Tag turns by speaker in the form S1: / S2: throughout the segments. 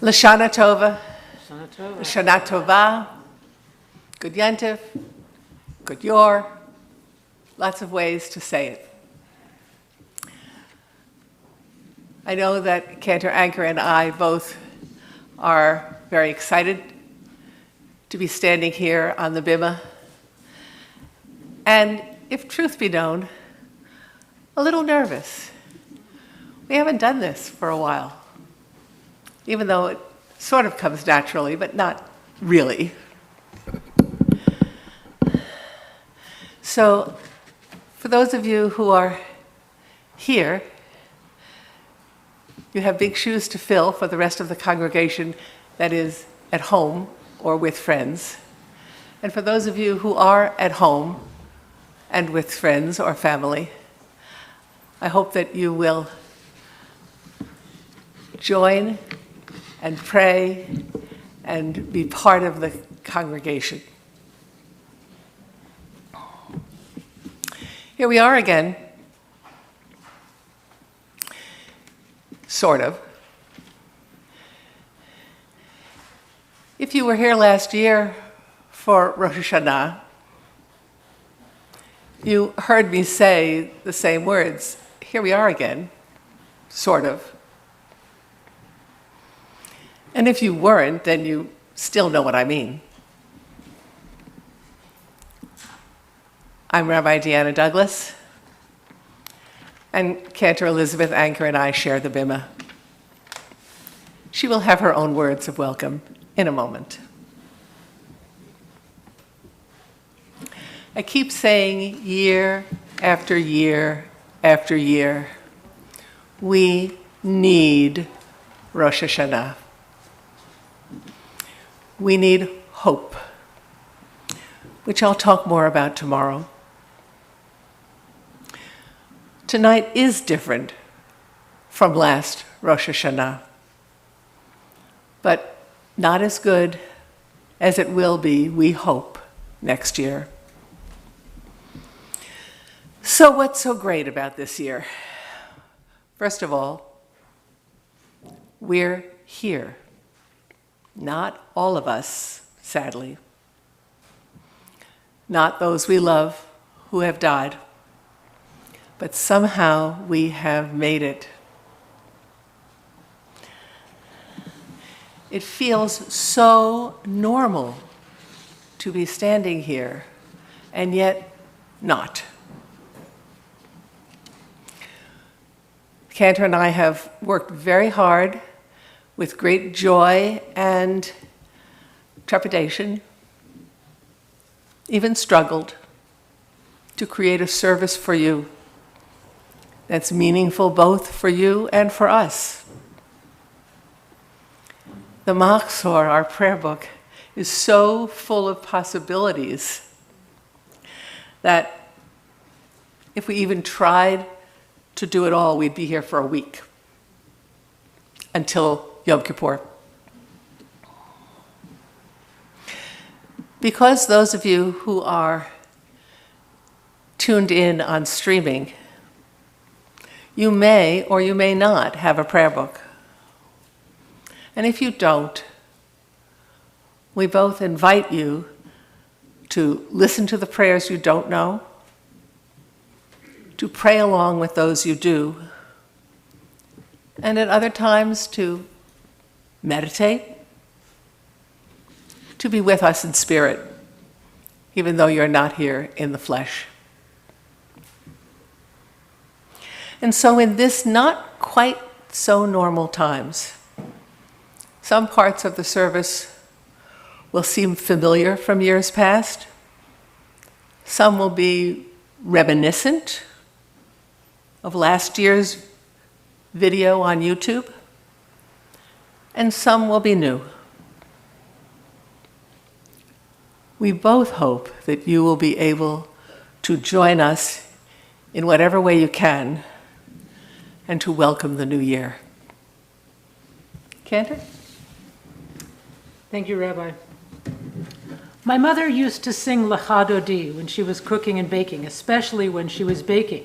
S1: L'Shana Tova,
S2: Shana Tova.
S1: Shana Tova, Good Yantiv, Good Yor, lots of ways to say it. I know that Cantor Anchor and I both are very excited to be standing here on the bima, and if truth be known, a little nervous. We haven't done this for a while, even though it sort of comes naturally, but not really. So, for those of you who are here, you have big shoes to fill for the rest of the congregation that is at home or with friends. And for those of you who are at home and with friends or family, I hope that you will join and pray and be part of the congregation. Here we are again, sort of. If you were here last year for Rosh HaShana, you heard me say the same words. Here we are again, sort of. And if you weren't, then you still know what I mean. I'm Rabbi Deanna Douglas, and Cantor Elizabeth Anchor and I share the bima. She will have her own words of welcome in a moment. I keep saying year after year after year, we need Rosh Hashanah. We need hope, which I'll talk more about tomorrow. Tonight is different from last Rosh Hashanah, but not as good as it will be, we hope, next year. So what's so great about this year? First of all, we're here. Not all of us, sadly. Not those we love who have died. But somehow we have made it. It feels so normal to be standing here, and yet not. Cantor and I have worked very hard with great joy and trepidation, even struggled, to create a service for you that's meaningful both for you and for us. The Machzor, our prayer book, is so full of possibilities that if we even tried to do it all, we'd be here for a week until Yom Kippur. Because those of you who are tuned in on streaming, you may or you may not have a prayer book. And if you don't, we both invite you to listen to the prayers you don't know, to pray along with those you do, and at other times to meditate, to be with us in spirit, even though you're not here in the flesh. And so in this not quite so normal times, some parts of the service will seem familiar from years past. Some will be reminiscent of last year's video on YouTube, and some will be new. We both hope that you will be able to join us in whatever way you can and to welcome the new year. Cantor?
S2: Thank you, Rabbi. My mother used to sing Lecha Dodi when she was cooking and baking, especially when she was baking.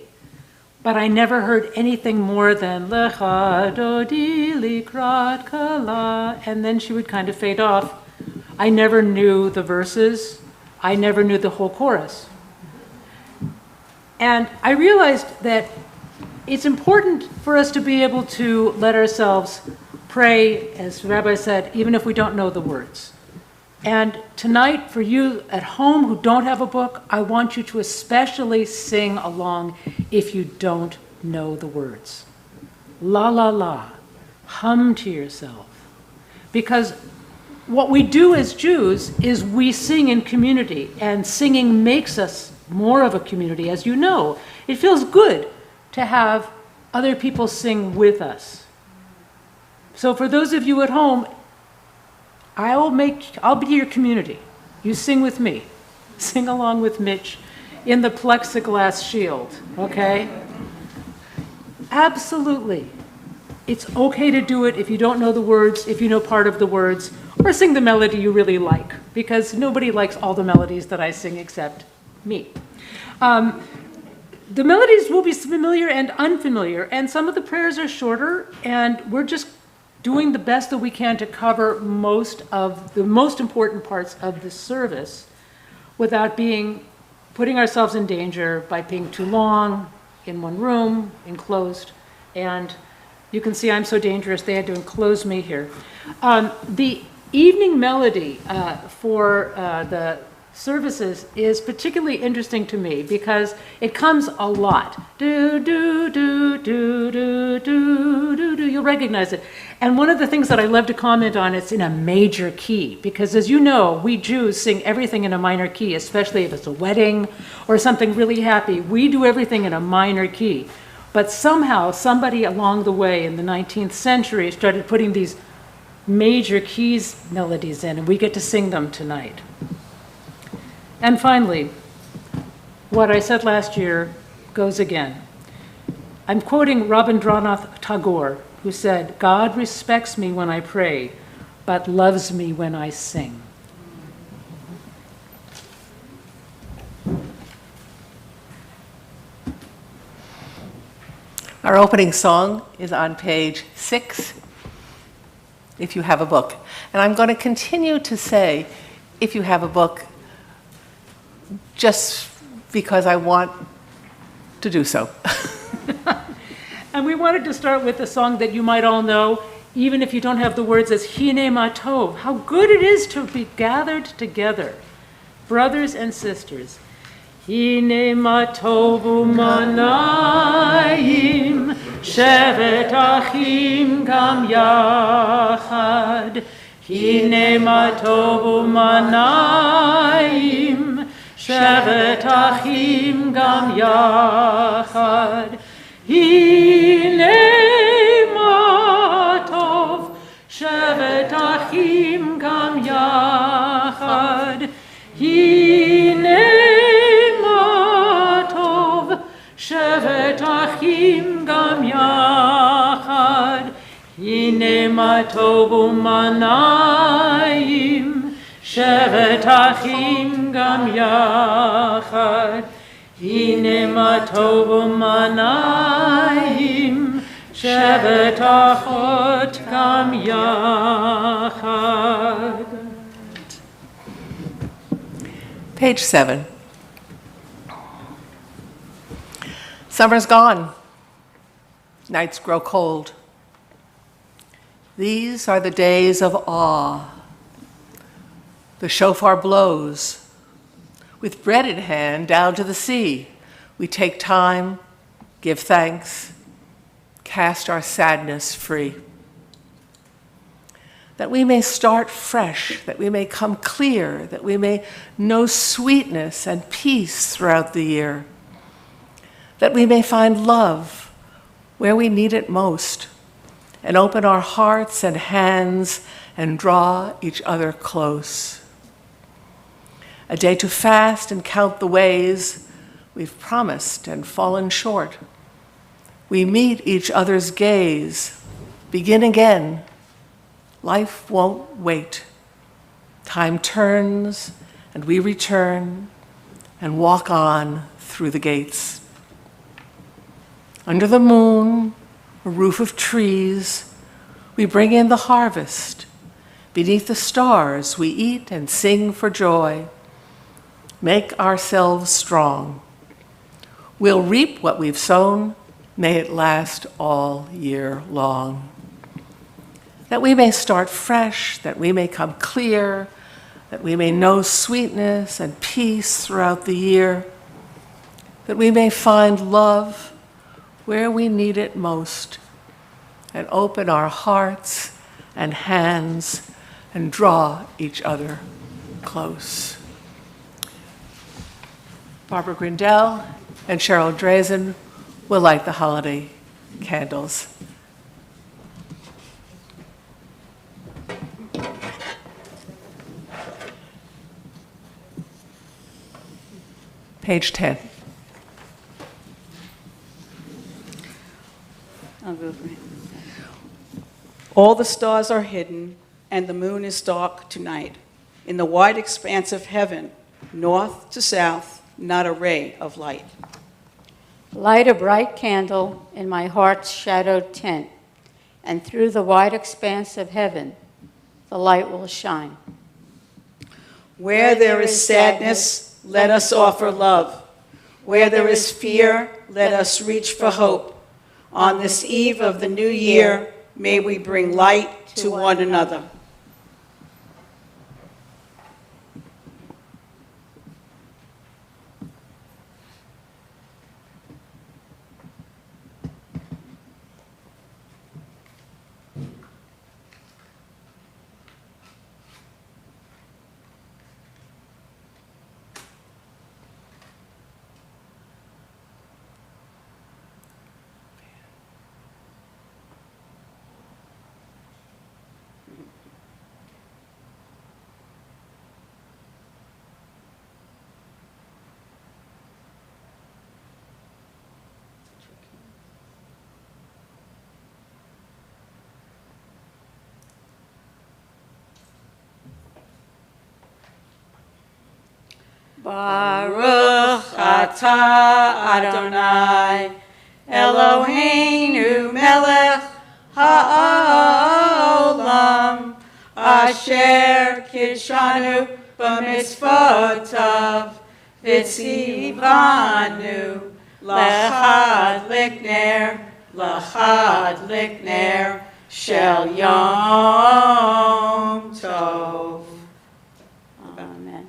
S2: but I never heard anything more than Lecha Dodi Likrat Kala, and then she would kind of fade off. I never knew the verses. I never knew the whole chorus. And I realized that it's important for us to be able to let ourselves pray, as Rabbi said, even if we don't know the words. And tonight, for you at home who don't have a book, I want you to especially sing along if you don't know the words. La la la, hum to yourself. Because what we do as Jews is we sing in community, and singing makes us more of a community. As you know, it feels good to have other people sing with us. So for those of you at home, I'll be your community. You sing with me. Sing along with Mitch in the plexiglass shield, okay? Absolutely. It's okay to do it if you don't know the words, if you know part of the words, or sing the melody you really like, because nobody likes all the melodies that I sing except me. The melodies will be familiar and unfamiliar, and some of the prayers are shorter, and we're just doing the best that we can to cover most of the most important parts of the service without putting ourselves in danger by being too long in one room, enclosed. And you can see I'm so dangerous, they had to enclose me here. The evening melody for the services is particularly interesting to me because it comes a lot. Do, do, do, do, do, do, do, do. You'll recognize it. And one of the things that I love to comment on, it's in a major key, because as you know, we Jews sing everything in a minor key, especially if it's a wedding or something really happy. We do everything in a minor key. But somehow, somebody along the way in the 19th century started putting these major keys melodies in, and we get to sing them tonight. And finally, what I said last year goes again. I'm quoting Rabindranath Tagore, who said, "God respects me when I pray, but loves me when I sing."
S1: Our opening song is on page 6, if you have a book. And I'm going to continue to say, if you have a book, just because I want to do so.
S2: And we wanted to start with a song that you might all know, even if you don't have the words, as Hine Ma Tov. How good it is to be gathered together, brothers and sisters. Hine Ma Tov U'Manayim, Shevet Achim Gam Yachad. Hine Ma Tov U'Manayim, Shevet Achim Gam Yachad. Hine Ma Tov, Shevet Achim Gam Yachad. Hine Ma Tov, Shevet Achim Gam Yachad. Hine Ma Tov U'Manayim, Shevet Achim Gam Yachad. Hine Ma Tov U'Manayim, Shevet Achot Gam Yachad.
S1: Page 7. Summer's gone. Nights grow cold. These are the days of awe. The shofar blows. With bread in hand down to the sea, we take time, give thanks, cast our sadness free. That we may start fresh, that we may come clear, that we may know sweetness and peace throughout the year. That we may find love where we need it most, and open our hearts and hands and draw each other close. A day to fast and count the ways we've promised and fallen short. We meet each other's gaze, begin again. Life won't wait. Time turns and we return and walk on through the gates. Under the moon, a roof of trees, we bring in the harvest. Beneath the stars, we eat and sing for joy. Make ourselves strong. We'll reap what we've sown. May it last all year long. That we may start fresh, that we may come clear, that we may know sweetness and peace throughout the year, that we may find love where we need it most, and open our hearts and hands and draw each other close. Barbara Grindell and Cheryl Drazen will light the holiday candles. Page 10.
S3: I'll go for it. All the stars are hidden, and the moon is dark tonight. In the wide expanse of heaven, north to south, not a ray of light.
S4: Light a bright candle in my heart's shadowed tent, and through the wide expanse of heaven, the light will shine.
S3: Where there is sadness, let us offer love. Where there is fear, let us reach for hope. On this eve of the new year, may we bring light to one another. Baruch atah Adonai, Eloheinu melech ha'olam, asher kidshanu b'mitzvotav, v'tzivanu l'chad likner shel yom tov.
S4: Amen.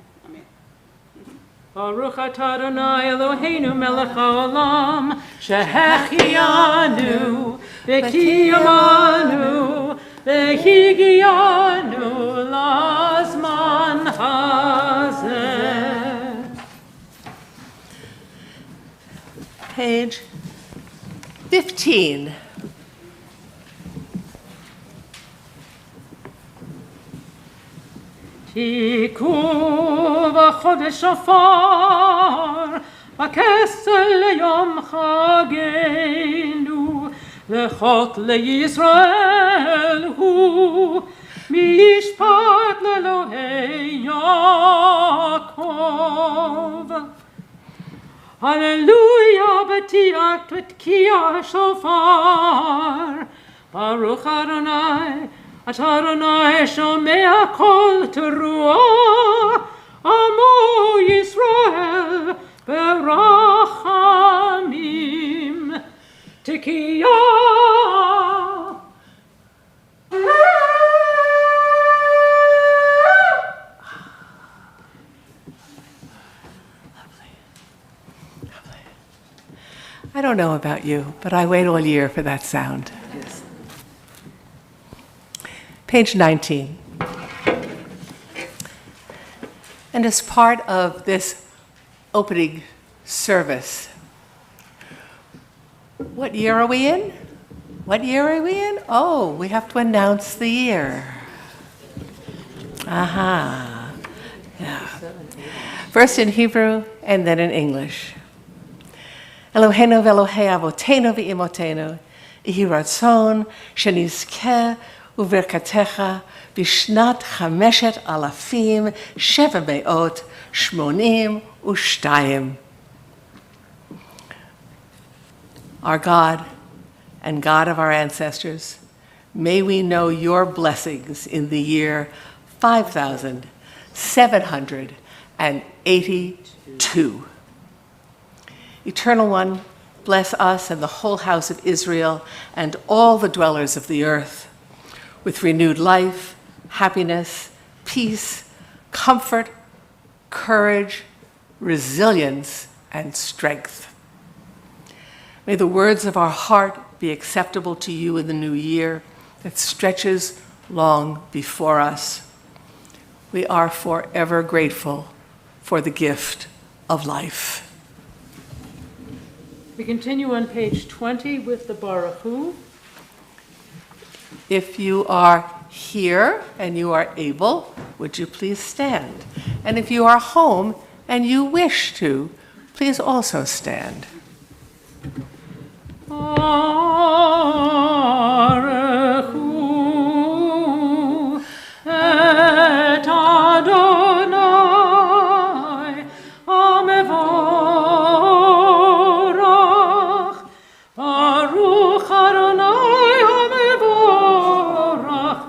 S2: Baruch atah Adonai Eloheinu melech haolam, shehechianu, v'kiyamanu, v'higianu lazman hazeh.
S1: Page 15.
S2: תיקו בחודש עפר, בכסל ליום חגנו, וחוק לישראל הוא, משפט לאלוהי יעקב. הללויה בתיאת ותקיע שופר, ברוך אדוני, אתה אדוני שומע כל תרועה, עמו ישראל ברחמים תקיע.
S1: I don't know about you, but I wait all year for that sound.
S3: Yes.
S1: Page 19. And as part of this opening service, what year are we in? What year are we in? Oh, we have to announce the year. Aha. Yeah. First in Hebrew and then in English. Eloheinu ve'Elohei avotenu ve'imotenu, yehi ratzon shenizkeh uberkatecha b'shnat 5,782. Our God and God of our ancestors, may we know your blessings in the year 5782. Eternal One, bless us and the whole house of Israel and all the dwellers of the earth with renewed life, happiness, peace, comfort, courage, resilience, and strength. May the words of our heart be acceptable to you in the new year that stretches long before us. We are forever grateful for the gift of life.
S2: We continue on page 20 with the Baruch Hu.
S1: If you are here and you are able, would you please stand? And if you are home and you wish to, please also stand.
S2: Baruch Hu et Adonai hamevorach. Baruch Adonai hamevorach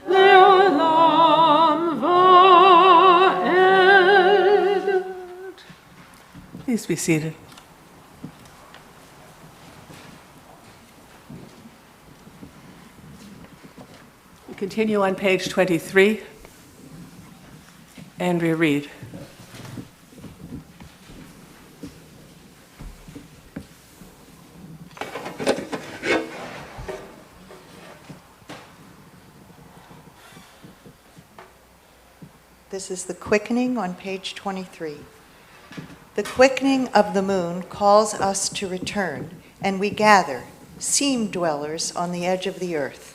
S2: leolam va'ed.
S1: Please be seated. We continue on page 23. Andrea Reed.
S5: This is the quickening on page 23. The quickening of the moon calls us to return, and we gather, seam dwellers on the edge of the earth.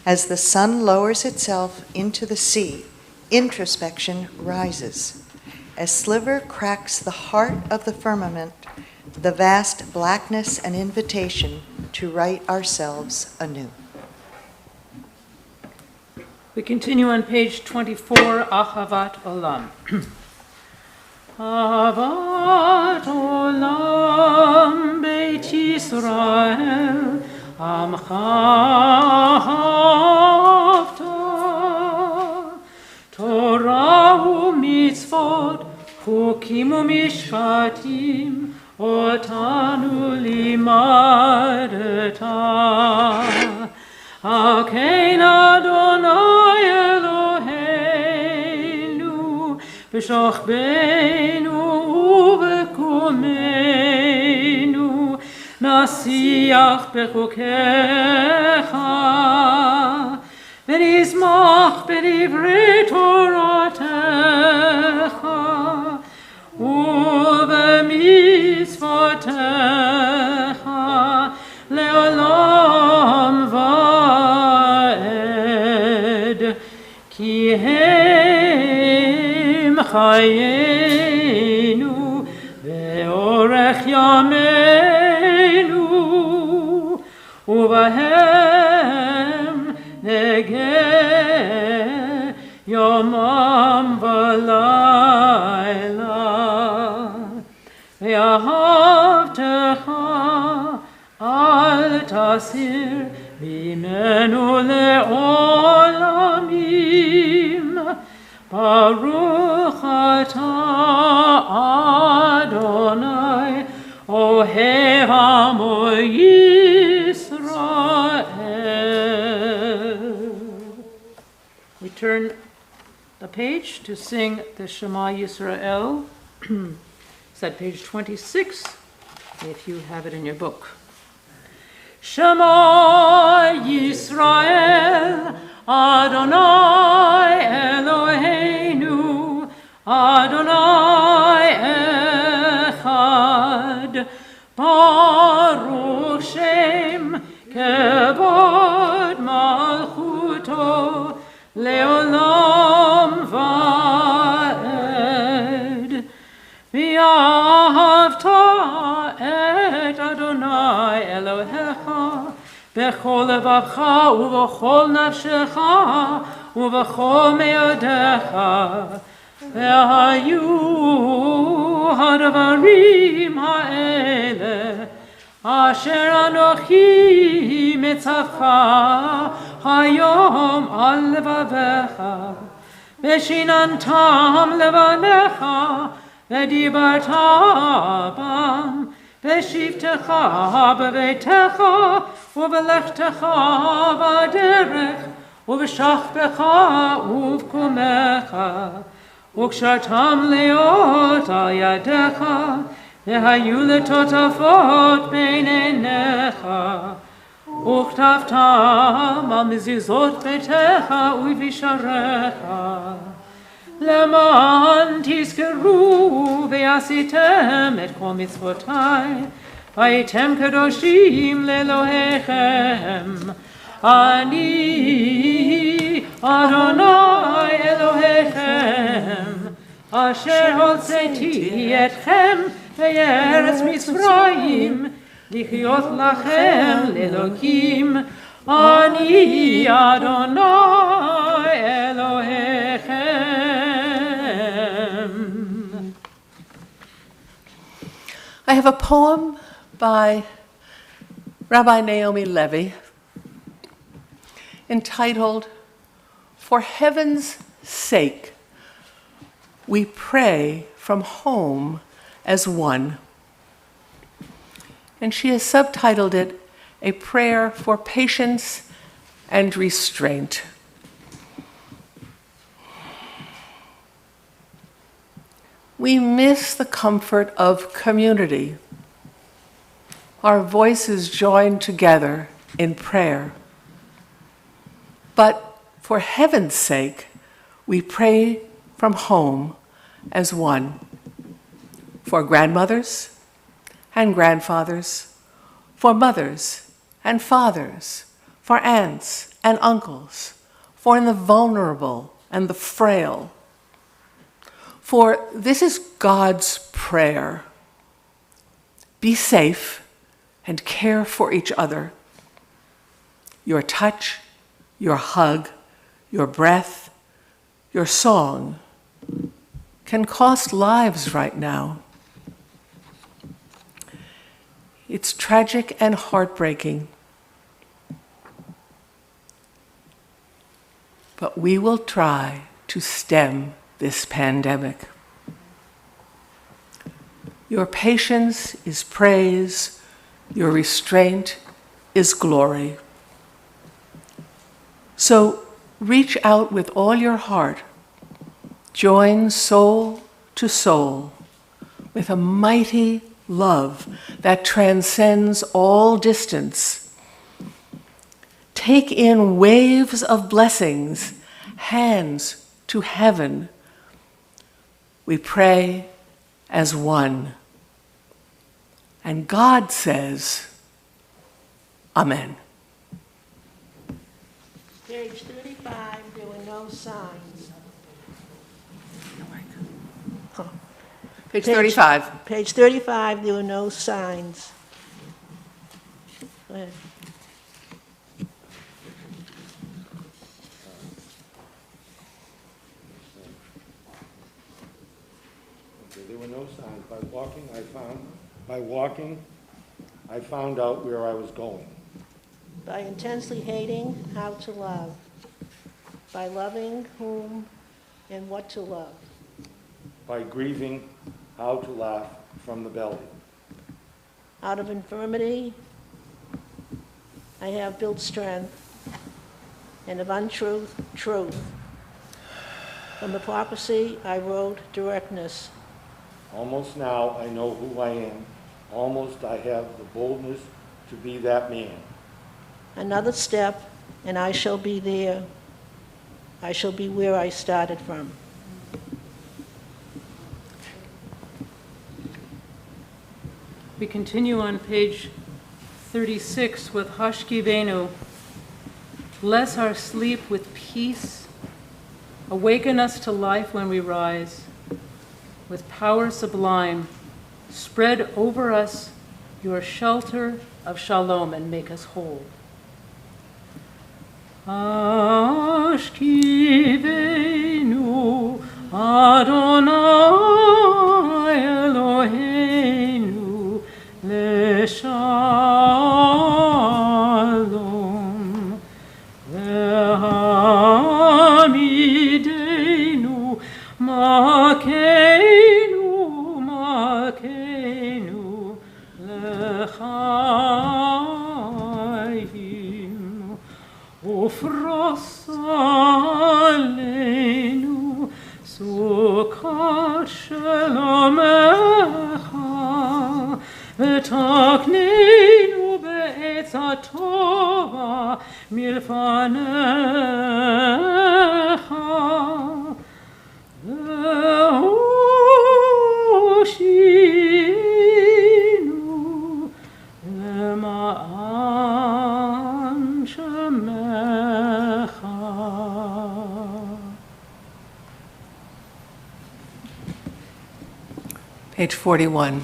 S5: As the sun lowers itself into the sea, introspection rises. As sliver cracks the heart of the firmament, the vast blackness and invitation to write ourselves anew.
S2: We continue on page 24, Ahavat Olam. Ahavat Olam Beit Yisrael Amcha Ahavta Torah u'mitzvot Chukim u'mishpatim Otanu limadeta Akein Adonai Eloheinu B'shochbeinu u'b'kumeinu Nasiach b'chukecha V'nizmach b'divrei Toratecha u'b'mitzvotecha Le'olam va'ed Ki hem chayenu ve'orech yameinu u'bahem negeh yomam v'layla ve'ahavtecha al tasir mimenu le'olamim Baruch atah Adonai Ohev Amo Yisrael. We turn the page to sing the Shema Yisrael. It's at page 26, if you have it in your book. Shema Yisrael, Adonai Eloheinu, Adonai Echad, Baruch Shem, Kevod Malchuto, Leolam Va'ed, V'ahavta et Adonai Elohecha, Bechol levavcha uvechol nafshecha uvechol meodecha ve'hayu hadavarim ha'ele אשר אנוכי מצווך היום על לבביך, ושיננתם לבניך, ודיברת בם, בשבתך בביתך, ובלכתך בדרך, ובשכבך ובקומך, וקשרתם להיות על ידיך, והיו לטוטפות בין עיניך, וכתבתם על מזוזות ביתך ובשעריך, למען תזכרו ועשיתם את כל מצוותיי, והייתם קדושים לאלוהיכם. אני אדוני אלוהיכם, אשר הוצאתי אתכם מארץ מצרים, לחיות לכם לאלוקים. אני אדוני אלוהיכם.
S1: I have a poem by Rabbi Naomi Levy entitled, "For Heaven's Sake, We Pray from Home as One." And she has subtitled it, "A Prayer for Patience and Restraint." We miss the comfort of community, our voices joined together in prayer. But for heaven's sake, we pray from home as one. For grandmothers and grandfathers, for mothers and fathers, for aunts and uncles, for the vulnerable and the frail. For this is God's prayer. Be safe and care for each other. Your touch, your hug, your breath, your song can cost lives right now. It's tragic and heartbreaking. But we will try to stem this pandemic. Your patience is praise, your restraint is glory. So reach out with all your heart, join soul to soul with a mighty love that transcends all distance. Take in waves of blessings, hands to heaven. We pray as one. And God says, Amen.
S6: Page 35, there were no signs.
S1: Page 35.
S6: Page 35, there were no signs. Go ahead.
S7: Okay, there were no signs. By walking, I found out where I was going.
S6: By intensely hating, how to love. By loving whom and what to love.
S7: By grieving, how to laugh from the belly.
S6: Out of infirmity, I have built strength, and of untruth, truth. From hypocrisy, I wrote directness.
S7: Almost now I know who I am. Almost I have the boldness to be that man.
S6: Another step, and I shall be there. I shall be where I started from.
S2: We continue on page 36 with Hashkivenu. Bless our sleep with peace. Awaken us to life when we rise. With power sublime, spread over us your shelter of shalom and make us whole. Hashkivenu Adonai Eloheinu Leshalom. ופרוס עלינו סוכת שלומך, ותקננו בעץ הטובה מלפניך, והושיענו למען שמך.
S1: Page 41.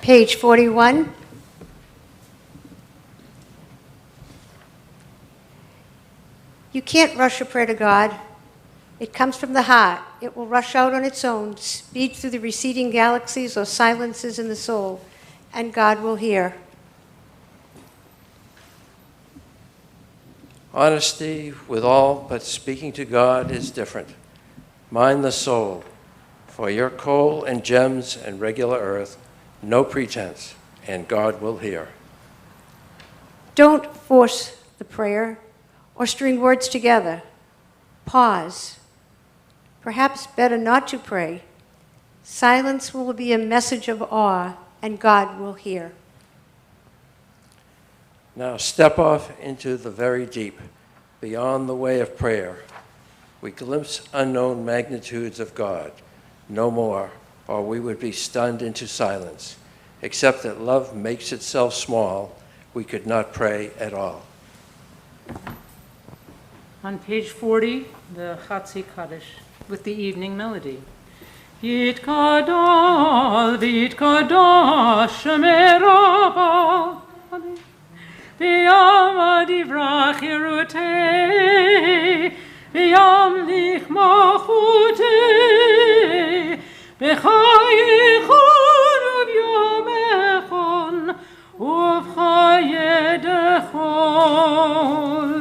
S8: Page 41. You can't rush a prayer to God. It comes from the heart. It will rush out on its own, speed through the receding galaxies or silences in the soul, and God will hear.
S9: Honesty with all but speaking to God is different. Mind the soul, for your coal and gems and regular earth, no pretense, and God will hear.
S8: Don't force the prayer or string words together. Pause. Perhaps better not to pray. Silence will be a message of awe, and God will hear.
S9: Now step off into the very deep, beyond the way of prayer. We glimpse unknown magnitudes of God, no more, or we would be stunned into silence. Except that love makes itself small, we could not pray at all.
S2: On page 40, the Chatzi Kaddish with the evening melody. Yitkadal v'yitkadash meraba v'yam adivrach yerutei v'yam lich machutei v'chayichon uvyomechon uvchayedechol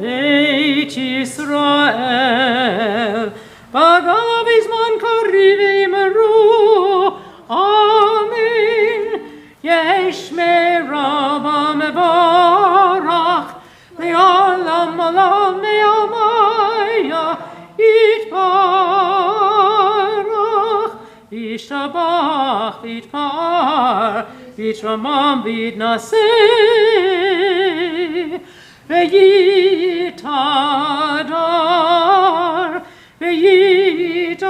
S2: Beit Yisrael Bagav izman kariv imeru Amen Yesh meraba mevarach Le'olam olam me'amaya Yitbarach Yishabach Yitpar Yitramam Yitnaseh Ve'yitadar, ve'yitale,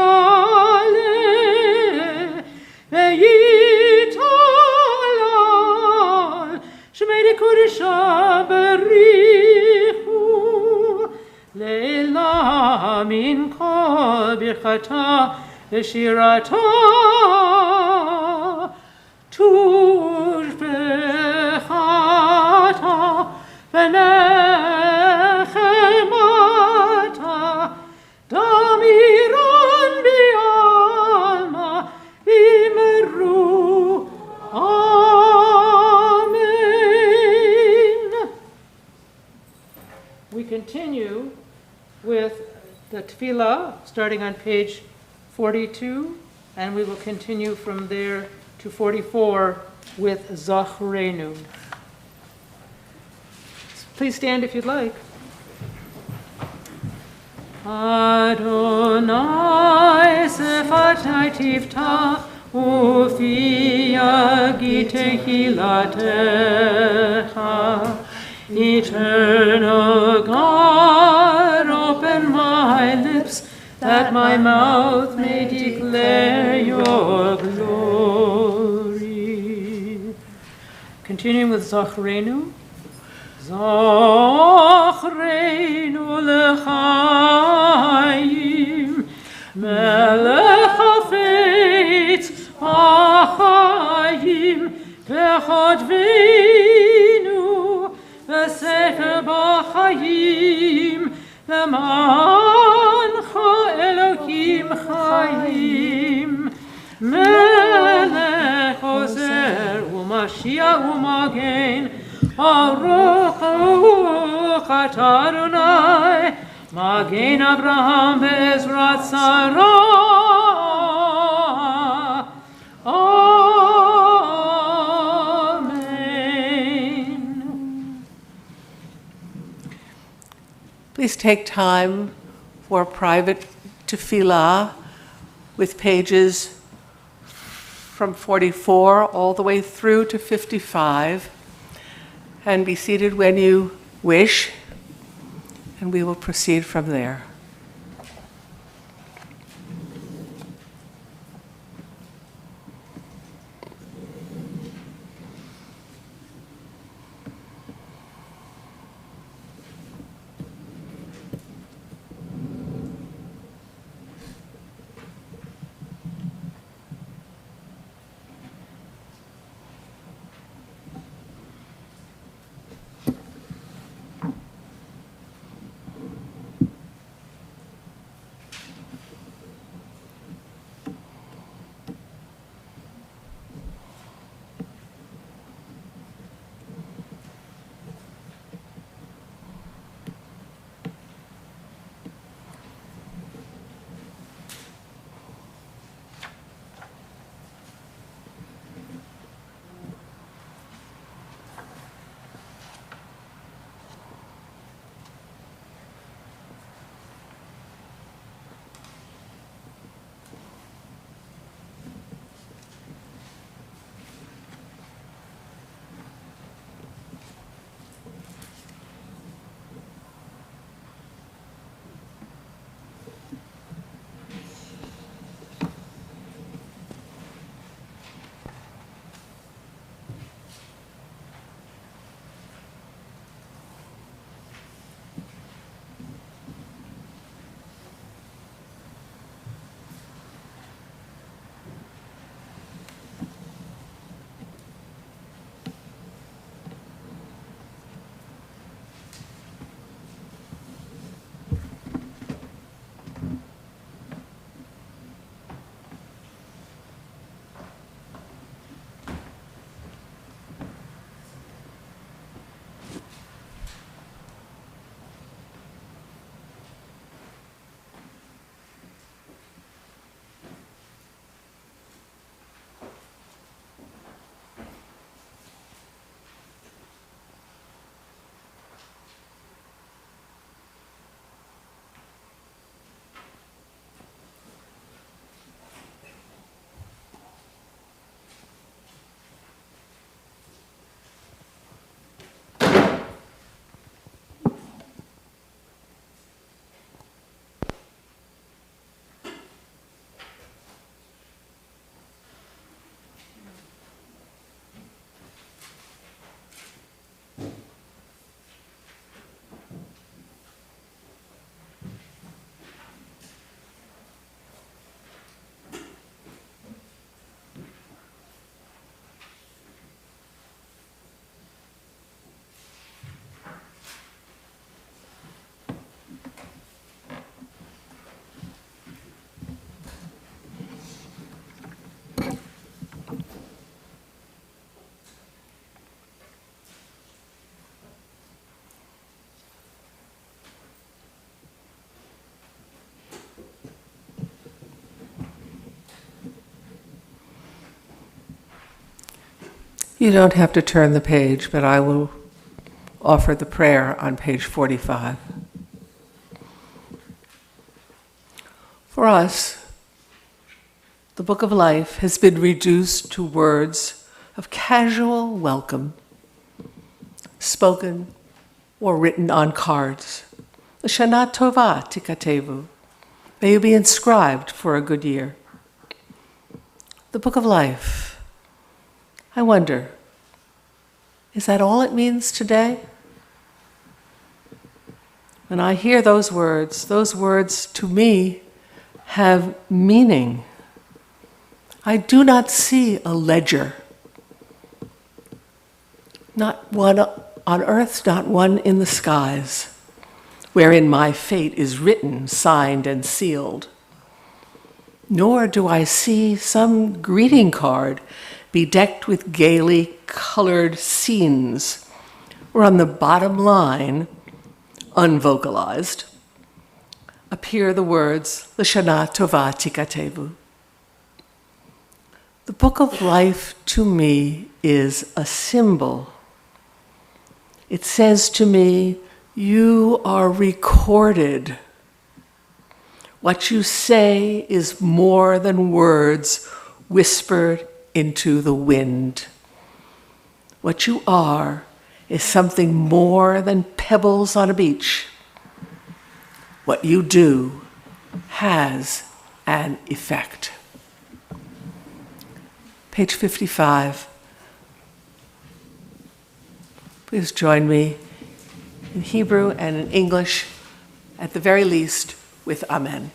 S2: ve'yitalal, Shemei Kodesha berichu, Leila min kol birchata v'shirata, tush bechata, V'nechemata damiran bi'alma v'imru. Amen. We continue with the tefillah, starting on page 42, and we will continue from there to 44 with Zachrenu. Please stand if you'd like. Adonai sefatai tifta ufi yagite hilatecha. Eternal God, open my lips that my mouth may declare your glory. Continuing with Zachrenu. Zachrenu l'chaim, melech hafetz b'chaim, v'chodvenu v'sefer b'chaim, למענך אלוקים חיים, מלך עוזר ומשיח ומגן, ברוך אתה אדוני, מגן אברהם בעזרת שרה.
S1: Please take time for private tefillah with pages from 44 all the way through to 55, and be seated when you wish, and we will proceed from there. You don't have to turn the page, but I will offer the prayer on page 45. For us, the Book of Life has been reduced to words of casual welcome, spoken or written on cards. Shana Tova Tikatevu. May you be inscribed for a good year. The Book of Life. I wonder, is that all it means today? When I hear those words to me have meaning. I do not see a ledger. Not one on earth, not one in the skies. wherein my fate is written, signed, and sealed. Nor do I see some greeting card bedecked with gaily colored scenes, where on the bottom line, unvocalized, appear the words, L'shana tova tikatevu. The book of life to me is a symbol. It says to me, you are recorded. What you say is more than words whispered into the wind. What you are is something more than pebbles on a beach. What you do has an effect. Page 55. Please join me in Hebrew and in English, at the very least, with Amen.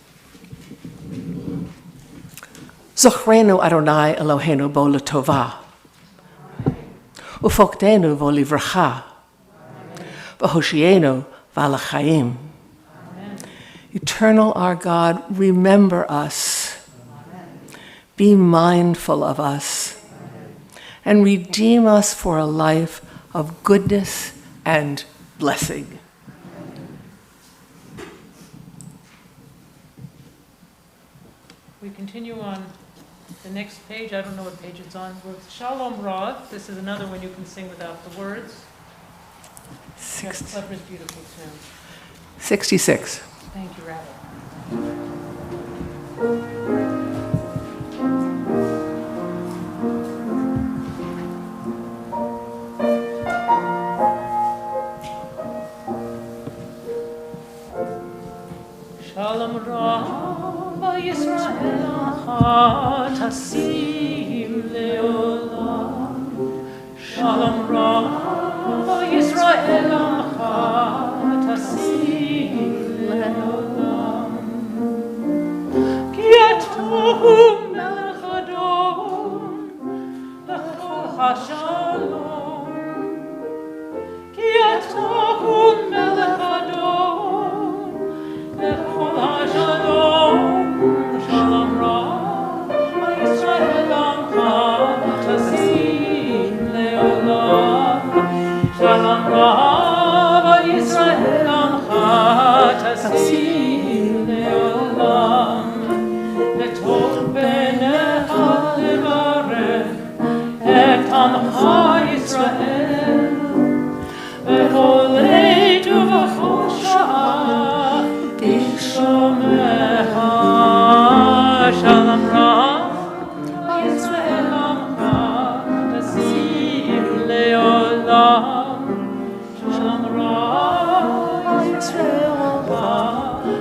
S1: Zochrenu Adonai Eloheinu bo l'tova, ufokdenu vo livracha, v'hoshienu v'alachayim. Eternal our God, remember us, be mindful of us, and redeem us for a life of goodness and blessing.
S2: We continue on the next page. I don't know what page it's on. With Shalom Rav. This is another one you can sing without the words. Yes, Clever's beautiful tune.
S1: 66.
S2: Thank you, Rabbi. Shalom Rav Yisrael Tasim Leolam. Shalom Rav Yisrael Tasim Leolam. Ki atohu melech Adon L'chol HaShalom. Ki atohu melech Adon L'chol HaShalom. Shalom Rav Yisrael Tasim Leolam. Shalom Rav Yisrael Tasim Leolam. Letov benecha levarech et amcha Yisrael. V'holei tu v'chol sha'ah tishomecha. Shalom Rav Yisrael Tasim Leolam. Shalom Rav Yisrael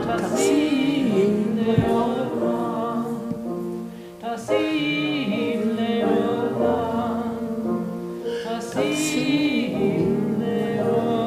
S2: Tasim Leolam. Tasim Leolam. Tasim Leolam.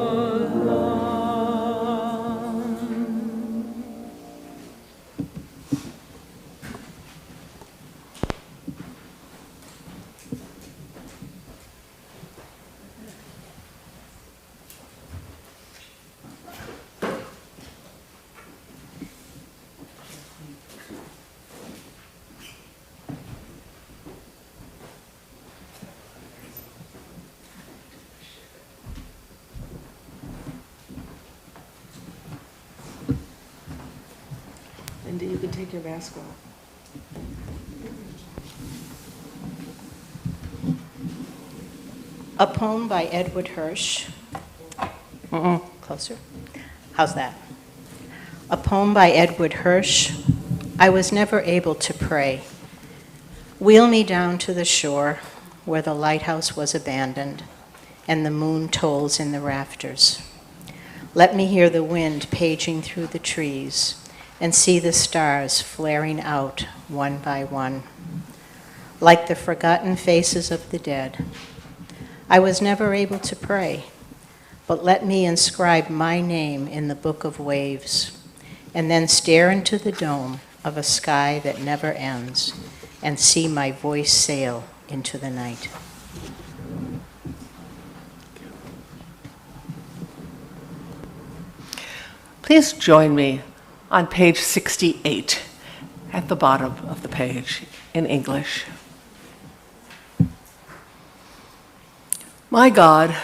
S1: Linda, you can take your mask off.
S6: A poem by Edward Hirsch. Closer? How's that? A poem by Edward Hirsch. I was never able to pray. Wheel me down to the shore where the lighthouse was abandoned and the moon tolls in the rafters. Let me hear the wind paging through the trees and see the stars flaring out one by one, like the forgotten faces of the dead. I was never able to pray, but let me inscribe my name in the book of waves, and then stare into the dome of a sky that never ends, and see my voice sail into the night.
S1: Please join me on page 68 at the bottom of the page in English. My God,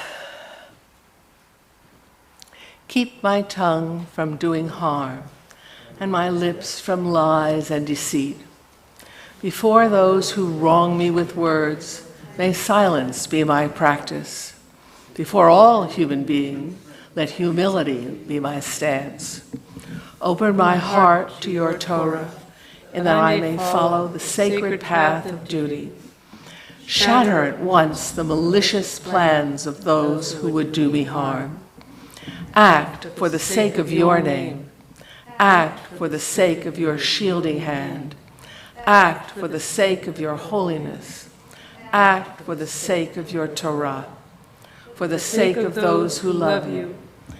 S1: keep my tongue from doing harm and my lips from lies and deceit. Before those who wrong me with words, may silence be my practice. Before all human beings, let humility be my stance. Open my heart to your Torah, and that I may follow the sacred path of duty. Shatter at once the malicious plans of those who would do me harm. Act for the sake of your name. Act for the sake of your shielding hand. Act for the sake of your holiness. Act for the sake of your Torah. For the sake of those who love you,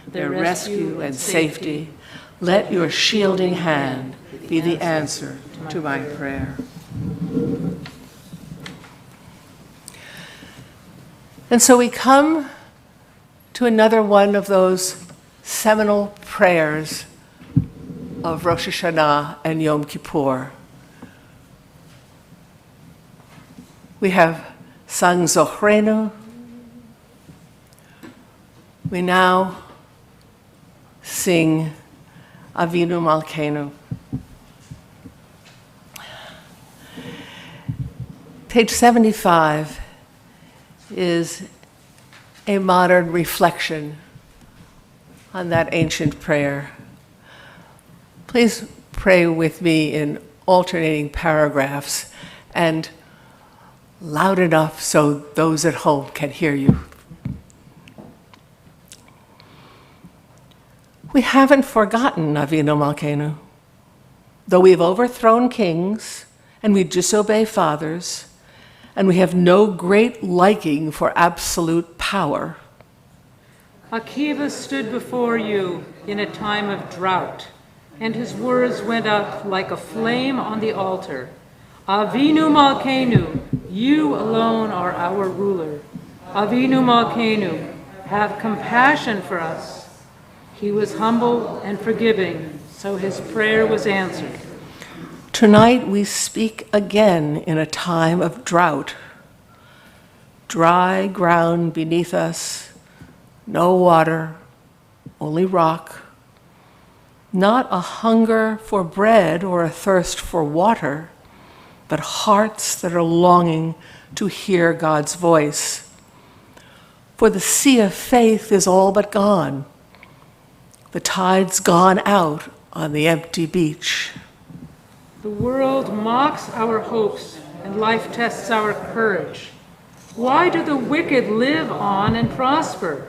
S1: their rescue and safety, let your shielding hand be the answer to my prayer. And so we come to another one of those seminal prayers of Rosh Hashanah and Yom Kippur. We have sung Zochrenu. We now sing Avinu Malkeinu. Page 75 is a modern reflection on that ancient prayer. Please pray with me in alternating paragraphs and loud enough so those at home can hear you. We haven't forgotten Avinu Malkeinu. Though we've overthrown kings and we disobey fathers, and we have no great liking for absolute power.
S2: Akiva stood before you in a time of drought, and his words went up like a flame on the altar. Avinu Malkeinu, you alone are our ruler. Avinu Malkeinu, have compassion for us. He was humble and forgiving, so his prayer was answered.
S1: Tonight we speak again in a time of drought. Dry ground beneath us, no water, only rock. Not a hunger for bread or a thirst for water, but hearts that are longing to hear God's voice. For the sea of faith is all but gone. The tide's gone out on the empty beach.
S2: The world mocks our hopes, and life tests our courage. Why do the wicked live on and prosper?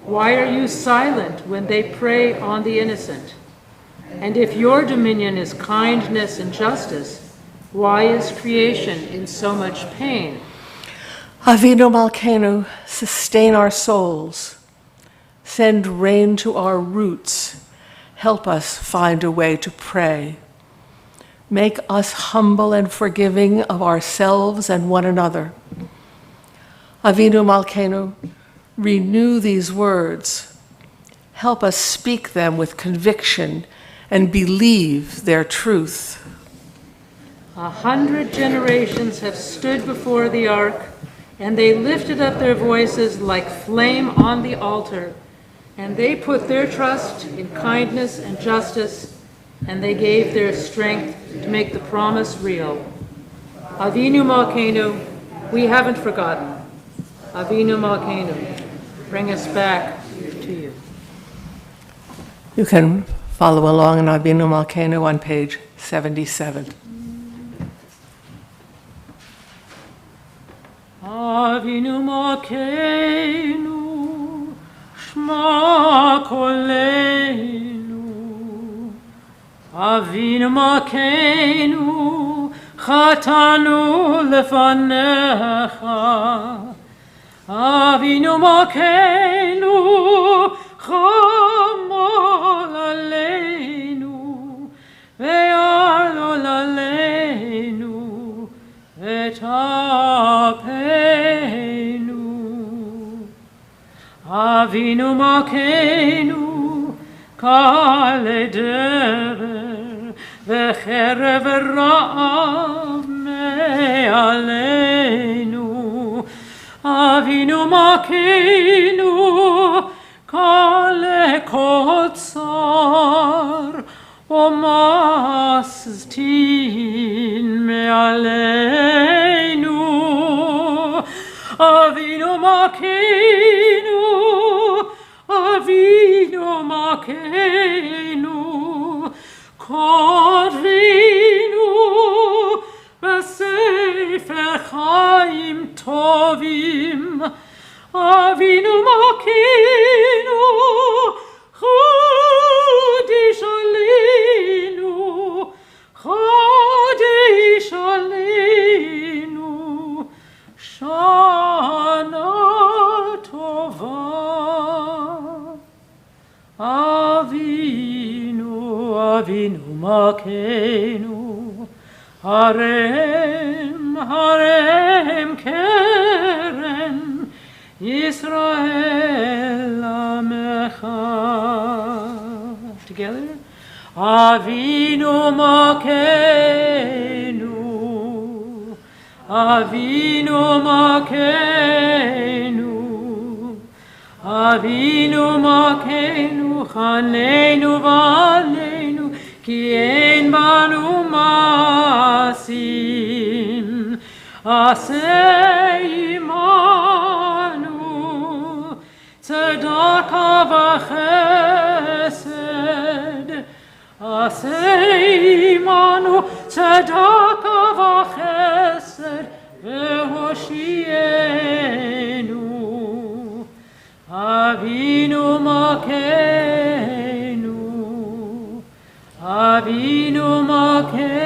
S2: Why are you silent when they prey on the innocent? And if your dominion is kindness and justice, why is creation in so much pain?
S1: Avinu Malkeinu, sustain our souls. Send rain to our roots. Help us find a way to pray. Make us humble and forgiving of ourselves and one another. Avinu Malkeinu, renew these words. Help us speak them with conviction and believe their truth.
S2: 100 generations have stood before the ark, and they lifted up their voices like flame on the altar, and they put their trust in kindness and justice, and they gave their strength to make the promise real. Avinu Malkeinu, we haven't forgotten. Avinu Malkeinu, bring us back to you.
S1: You can follow along in Avinu Malkeinu on page 77.
S2: Avinu Malkeinu, Shma Koleinu. Avinu Malkeinu, Chatanu lefanecha. Avinu Malkeinu, Chamol aleinu, ve'alol aleinu, ve'tapeinu. Avinu Malkeinu, קל דבר וחרב רעב מעלינו. אבינו מכינו קל קוצר ומסטין מעלינו. אבינו מכינו, אבינו מכינו, כותבינו בספר חיים טובים. אבינו מכינו, חודש עלינו, חודש עלינו, שנה טובה. אבינו, אבינו מכינו, הרם, הרם כרם, ישראל עמך. Together. אבינו מכינו, אבינו מכינו, אבינו מכינו, חננו ועלינו, כי אין בנו מעשים. עשה עמנו צדקה וחסד. עשה עמנו צדקה וחסד והושיענו. אבינו מכינו, אבינו מכינו,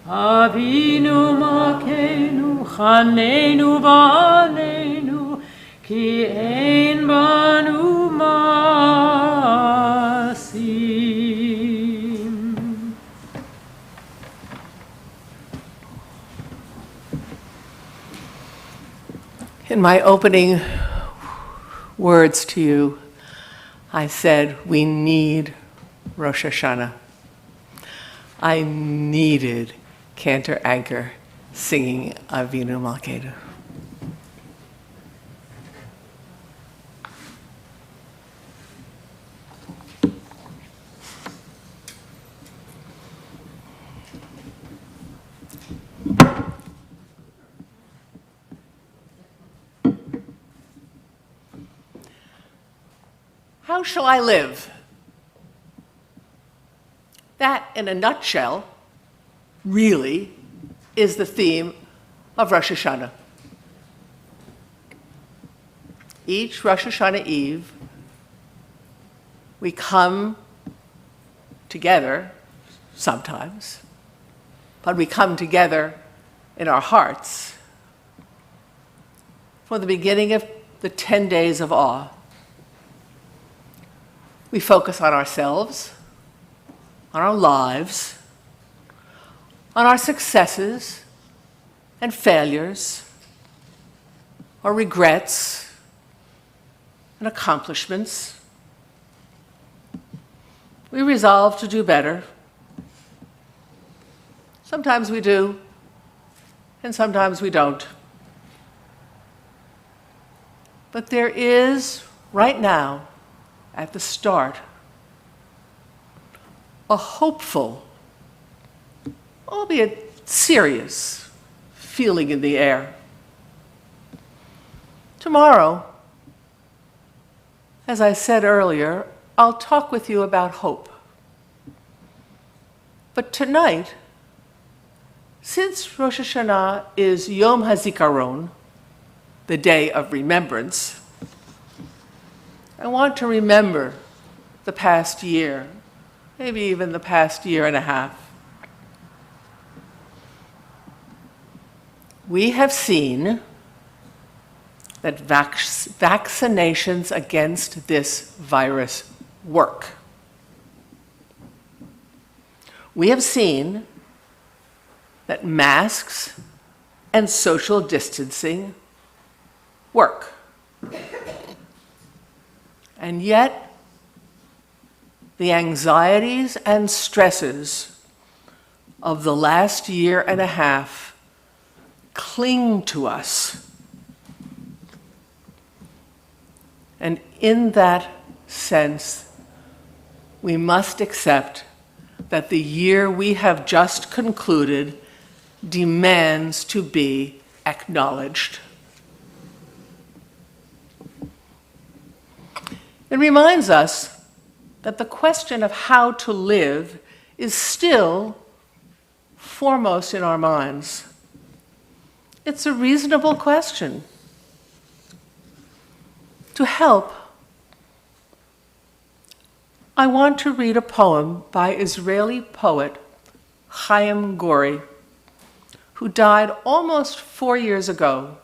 S2: אבינו מכינו, חננו ועלינו, כי אין בנו מעשים.
S1: In my opening words to you, I said we need Rosh Hashanah. I needed Cantor Anchor singing Avinu Malkeinu. How shall I live? That, in a nutshell, really is the theme of Rosh Hashanah. Each Rosh Hashanah Eve, we come together, sometimes, but we come together in our hearts for the beginning of the 10 days of awe. We focus on ourselves, on our lives, on our successes and failures, our regrets and accomplishments. We resolve to do better. Sometimes we do, and sometimes we don't. But there is, right now, at the start, a hopeful, albeit serious, feeling in the air. Tomorrow, as I said earlier, I'll talk with you about hope. But tonight, since Rosh Hashanah is Yom HaZikaron, the day of remembrance, I want to remember the past year, maybe even the past year and a half. We have seen that vaccinations against this virus work. We have seen that masks and social distancing work. And yet, the anxieties and stresses of the last year and a half cling to us. And in that sense, we must accept that the year we have just concluded demands to be acknowledged. It reminds us that the question of how to live is still foremost in our minds. It's a reasonable question. To help, I want to read a poem by Israeli poet HaYam, who died almost 4 years ago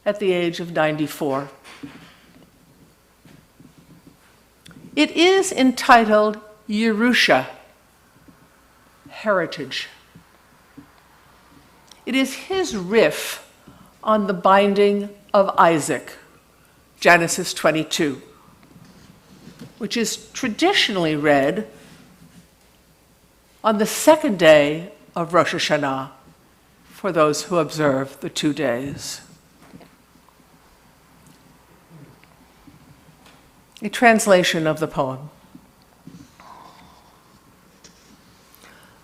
S1: at the age of 94. It is entitled Yerusha, Heritage. It is his riff on the binding of Isaac, Genesis 22, which is traditionally read on the second day of Rosh HaShana for those who observe the 2 days. A translation of the poem.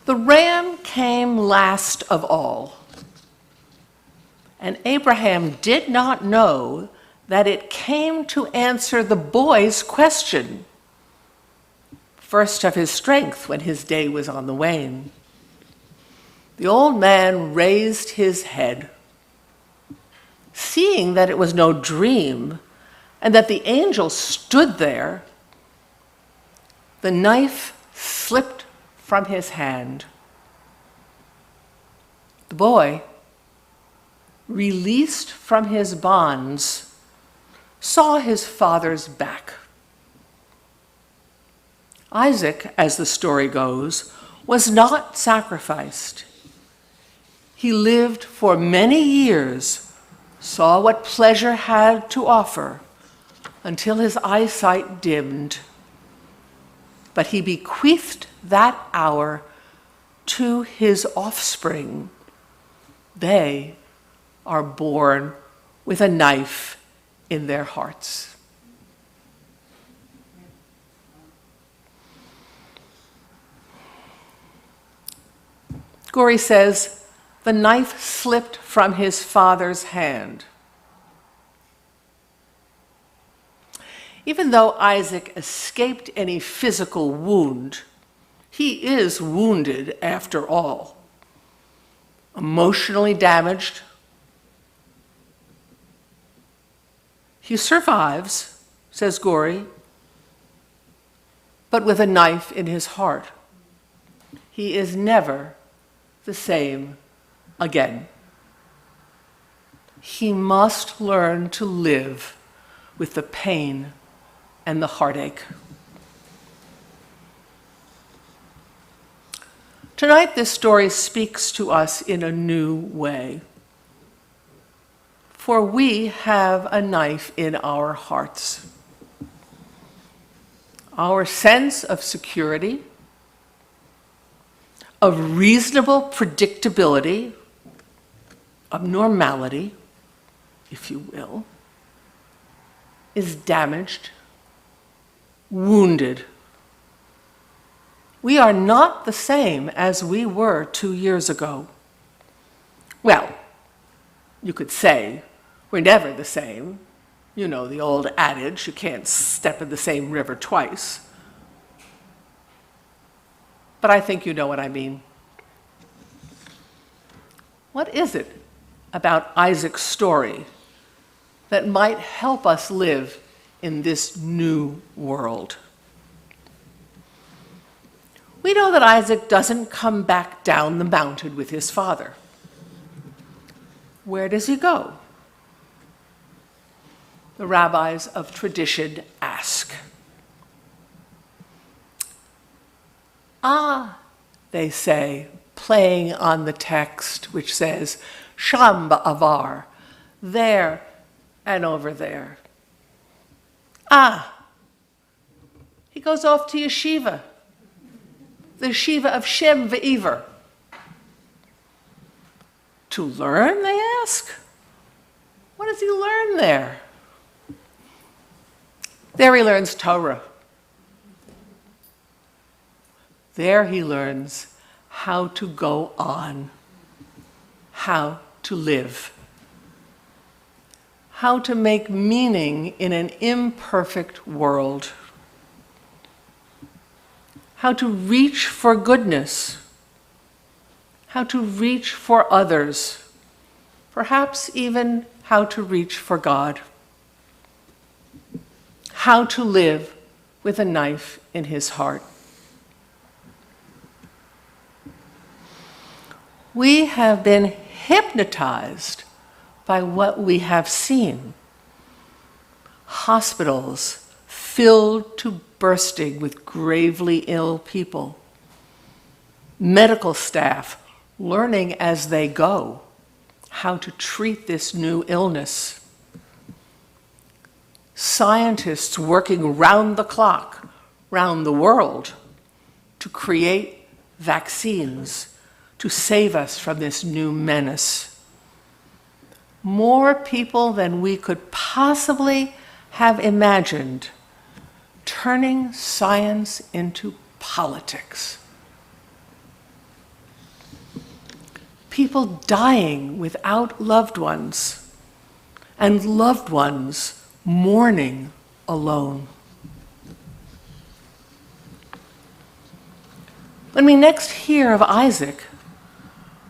S1: The ram came last of all, and Abraham did not know that it came to answer the boy's question, first of his strength when his day was on the wane. The old man raised his head, seeing that it was no dream, and that the angel stood there. The knife slipped from his hand. The boy, released from his bonds, saw his father's back. Isaac, as the story goes, was not sacrificed. He lived for many years, saw what pleasure had to offer, until his eyesight dimmed. But he bequeathed that hour to his offspring. They are born with a knife in their hearts. Gori says, the knife slipped from his father's hand. Even though Isaac escaped any physical wound, he is wounded after all. Emotionally damaged. He survives, says Gori, but with a knife in his heart. He is never the same again. He must learn to live with the pain and the heartache. Tonight, this story speaks to us in a new way. For we have a knife in our hearts. Our sense of security, of reasonable predictability, of normality, if you will, is damaged, wounded. We are not the same as we were 2 years ago. Well, you could say we're never the same. You know the old adage, you can't step in the same river twice. But I think you know what I mean. What is it about Isaac's story that might help us live in this new world? We know that Isaac doesn't come back down the mountain with his father. Where does he go? The rabbis of tradition ask. They say, playing on the text which says, Sham ba'avar, there and over there. He goes off to yeshiva, the yeshiva of Shem Ve'Iver. To learn, they ask? What does he learn there? There he learns Torah. There he learns how to go on, how to live, how to make meaning in an imperfect world, how to reach for goodness, how to reach for others, perhaps even how to reach for God, how to live with a knife in his heart. We have been hypnotized by what we have seen. Hospitals filled to bursting with gravely ill people. Medical staff learning as they go how to treat this new illness. Scientists working round the clock, round the world, to create vaccines to save us from this new menace. More people than we could possibly have imagined turning science into politics. People dying without loved ones, and loved ones mourning alone. When we next hear of Isaac,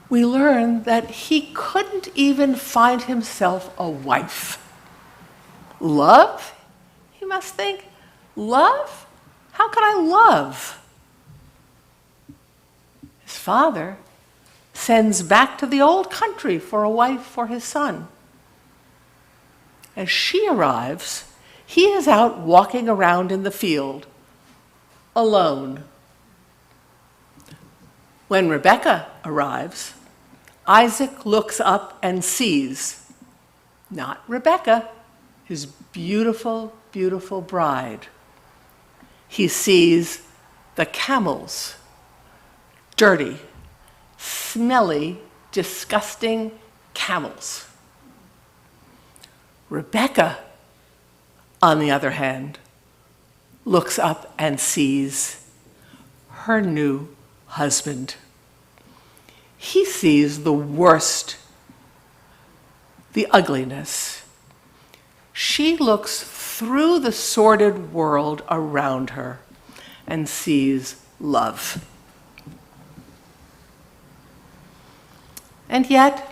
S1: we learn that he couldn't even find himself a wife. Love? He must think, love? How could I love? His father sends back to the old country for a wife for his son. As she arrives, he is out walking around in the field, alone. When Rebekah arrives, Isaac looks up and sees, not Rebekah, his beautiful, beautiful bride. He sees the camels, dirty, smelly, disgusting camels. Rebekah, on the other hand, looks up and sees her new husband. He sees the worst, the ugliness. She looks through the sordid world around her and sees love. And yet,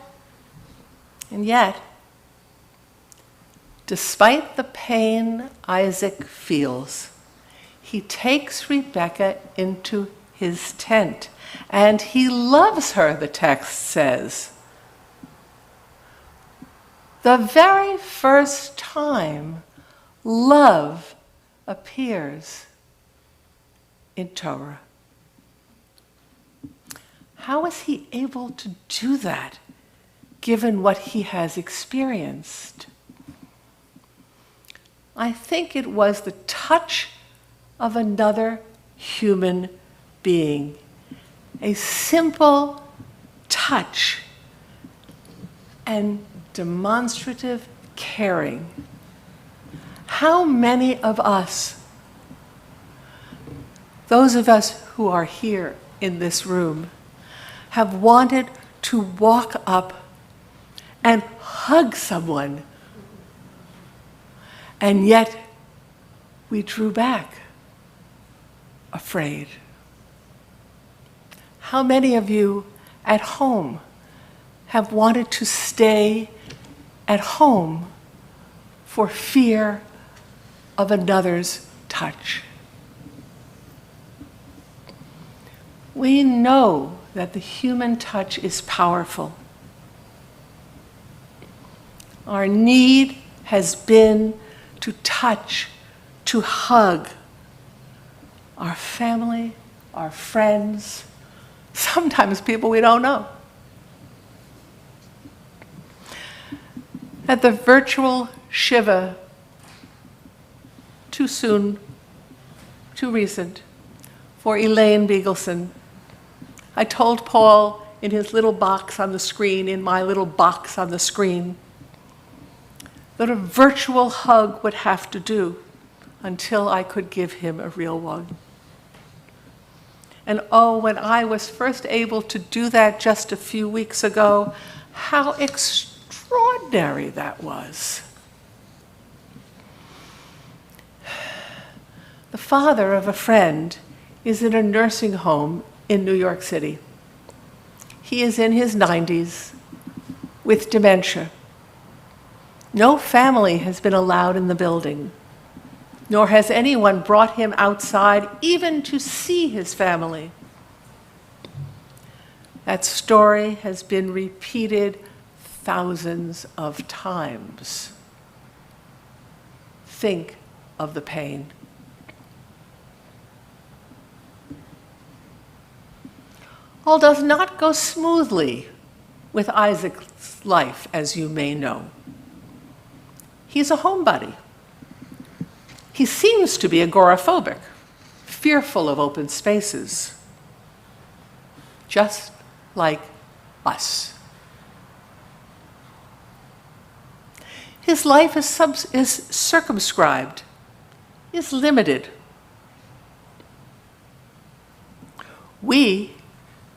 S1: despite the pain Isaac feels, he takes Rebekah into his tent, and he loves her, the text says. The very first time love appears in Torah. How is he able to do that, given what he has experienced? I think it was the touch of another human being, a simple touch and demonstrative caring. How many of us, those of us who are here in this room, have wanted to walk up and hug someone, and yet we drew back, afraid? How many of you at home have wanted to stay at home for fear of another's touch? We know that the human touch is powerful. Our need has been to touch, to hug our family, our friends, sometimes people we don't know. At the virtual Shiva, too soon too recent, for Elaine Beagleson. I told Paul in his little box on the screen, in my little box on the screen, that a virtual hug would have to do until I could give him a real one. And oh, when I was first able to do that just a few weeks ago, how extraordinary that was. The father of a friend is in a nursing home in New York City. He is in his 90s with dementia. No family has been allowed in the building, nor has anyone brought him outside even to see his family. That story has been repeated thousands of times. Think of the pain. All does not go smoothly with Isaac's life, as you may know. He's a homebody. He seems to be agoraphobic, fearful of open spaces, just like us. His life is circumscribed, is limited. We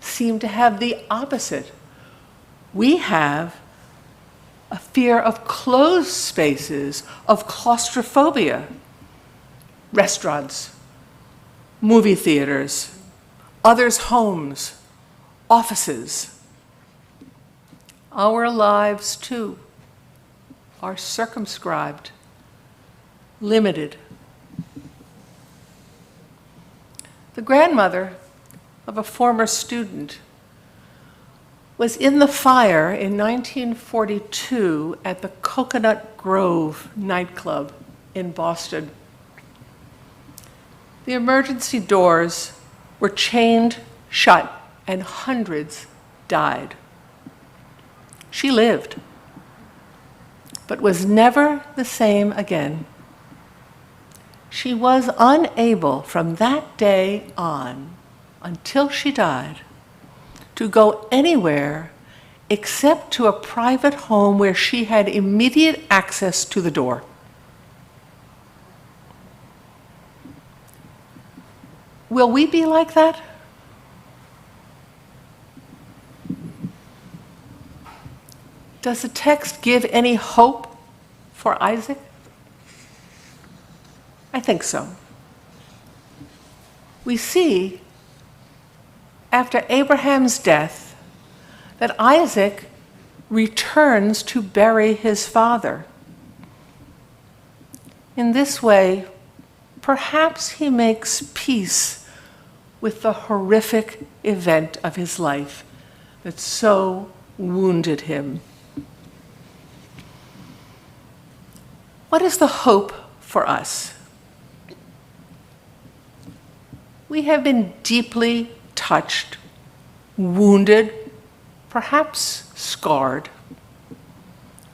S1: seem to have the opposite. We have a fear of closed spaces, of claustrophobia. Restaurants, movie theaters, others' homes, offices. Our lives, too, are circumscribed, limited. The grandmother of a former student was in the fire in 1942 at the Coconut Grove nightclub in Boston. The emergency doors were chained shut and hundreds died. She lived, but was never the same again. She was unable from that day on, until she died, to go anywhere except to a private home where she had immediate access to the door. Will we be like that? Does the text give any hope for Isaac? I think so. We see, after Abraham's death, that Isaac returns to bury his father. In this way, perhaps he makes peace with the horrific event of his life that so wounded him. What is the hope for us? We have been deeply touched, wounded, perhaps scarred.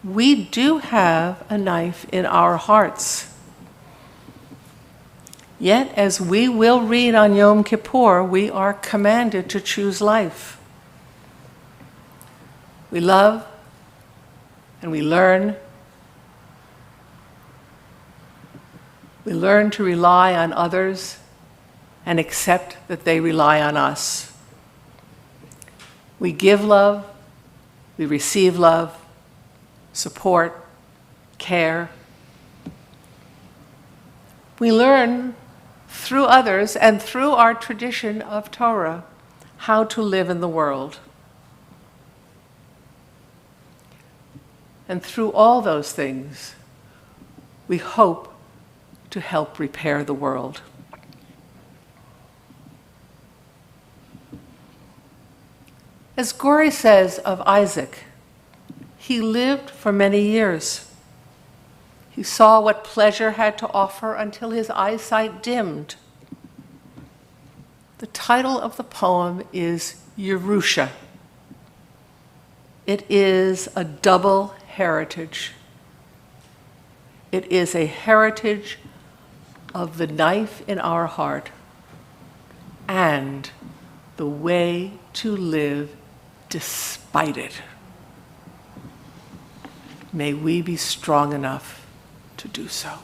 S1: We do have a knife in our hearts. Yet, as we will read on Yom Kippur, we are commanded to choose life. We love and we learn. We learn to rely on others and accept that they rely on us. We give love, we receive love, support, care. We learn through others and through our tradition of Torah how to live in the world. And through all those things, we hope to help repair the world. As Gori says of Isaac, he lived for many years. He saw what pleasure had to offer until his eyesight dimmed. The title of the poem is Yerusha. It is a double heritage. It is a heritage of the knife in our heart and the way to live despite it. May we be strong enough to do so.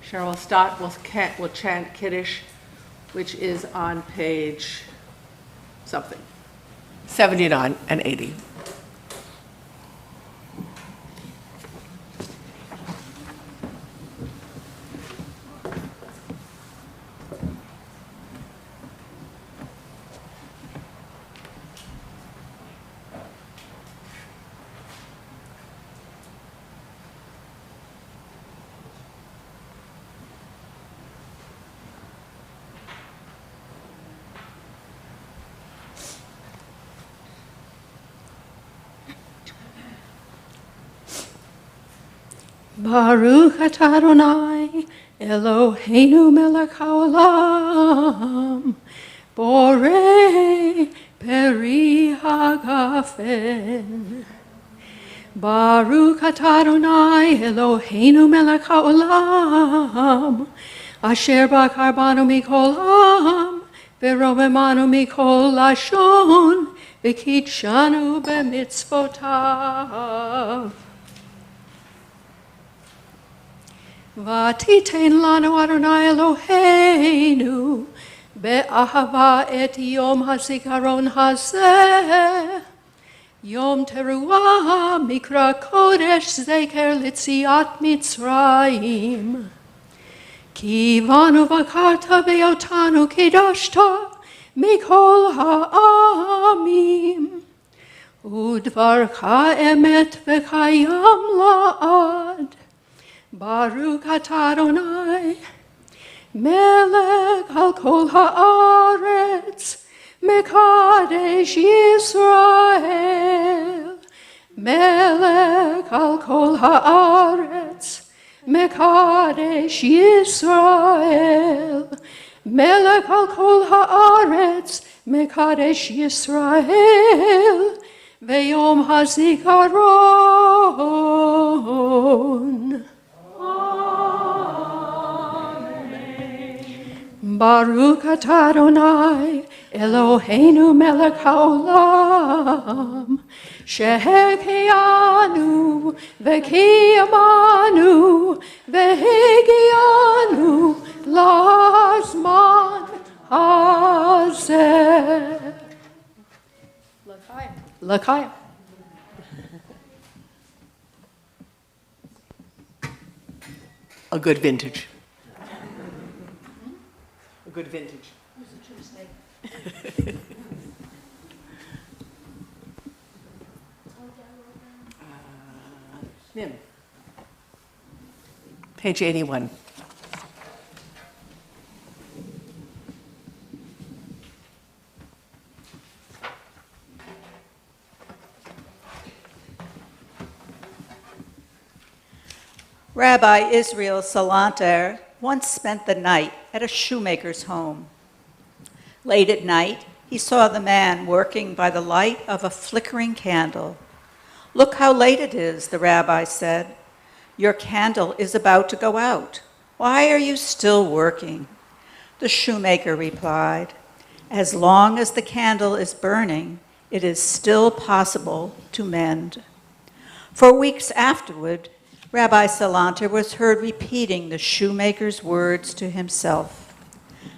S1: Cheryl Stott will chant Kiddush, which is on page something, 79 and 80.
S10: Baruch atah Adonai, Eloheinu melech haolam, borei peri hagafen. Baruch atah Adonai, Eloheinu melech haolam, asher bakar banu mikol am, v'romemanu mikol lashon, v'kidshanu b'mitzvotav. Vatiten lanu Adonai Eloheinu be'ahava et yom hazikaron hazeh yom teruah mikra kodesh zeker litziat Mitzrayim ki vanu vakarta ve'otanu kidashta mikol ha'amim udvarcha emet v'chayam la'ad Baruch atah Adonai, melech al kol haaretz, mekadesh Yisrael. Melech al kol haaretz, mekadesh Yisrael. Melech al kol haaretz, mekadesh Yisrael. Ve'yom hazikaron. Baruch atah Adonai, Eloheinu melech haolam, shehecheyanu, v'kiyamanu, v'hegianu, lazman hazeh. L'chaim.
S1: A good vintage. A good vintage. Nim. Page 81.
S3: Rabbi Israel Salanter once spent the night at a shoemaker's home. Late at night, he saw the man working by the light of a flickering candle. "Look how late it is," the rabbi said. "Your candle is about to go out. Why are you still working?" The shoemaker replied, "As long as the candle is burning, it is still possible to mend." For weeks afterward, Rabbi Salanter was heard repeating the shoemaker's words to himself.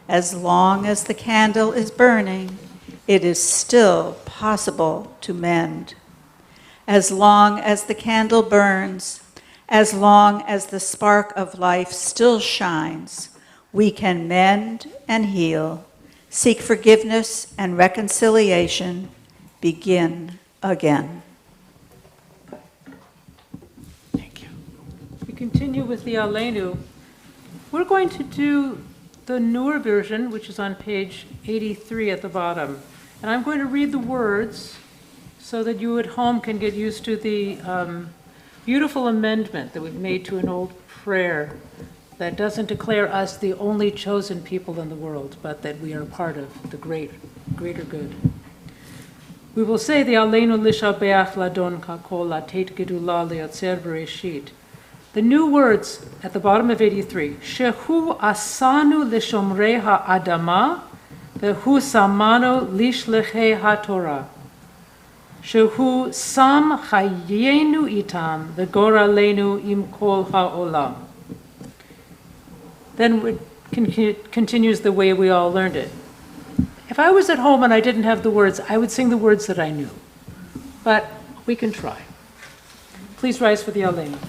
S3: As long as the candle is burning, it is still possible to mend. As long as the candle burns, as long as the spark of life still shines, we can mend and heal, seek forgiveness and reconciliation, begin again.
S2: We continue with the Aleinu. We're going to do the newer version, which is on page 83 at the bottom. And I'm going to read the words so that you at home can get used to the beautiful amendment that we've made to an old prayer that doesn't declare us the only chosen people in the world, but that we are part of the greater good. We will say the Aleinu Lishabeach Ladon Kakol Latet Gedula Leotzer Bereshit. The new words at the bottom of 83. Shehu asanu lishomrei ha'adama vehu samano lishlechei ha'torah. Shehu sam chayenu itam vegoralenu im kol ha'olam. Then it continues the way we all learned it. If I was at home and I didn't have the words, I would sing the words that I knew. But we can try. Please rise for the Aleinu.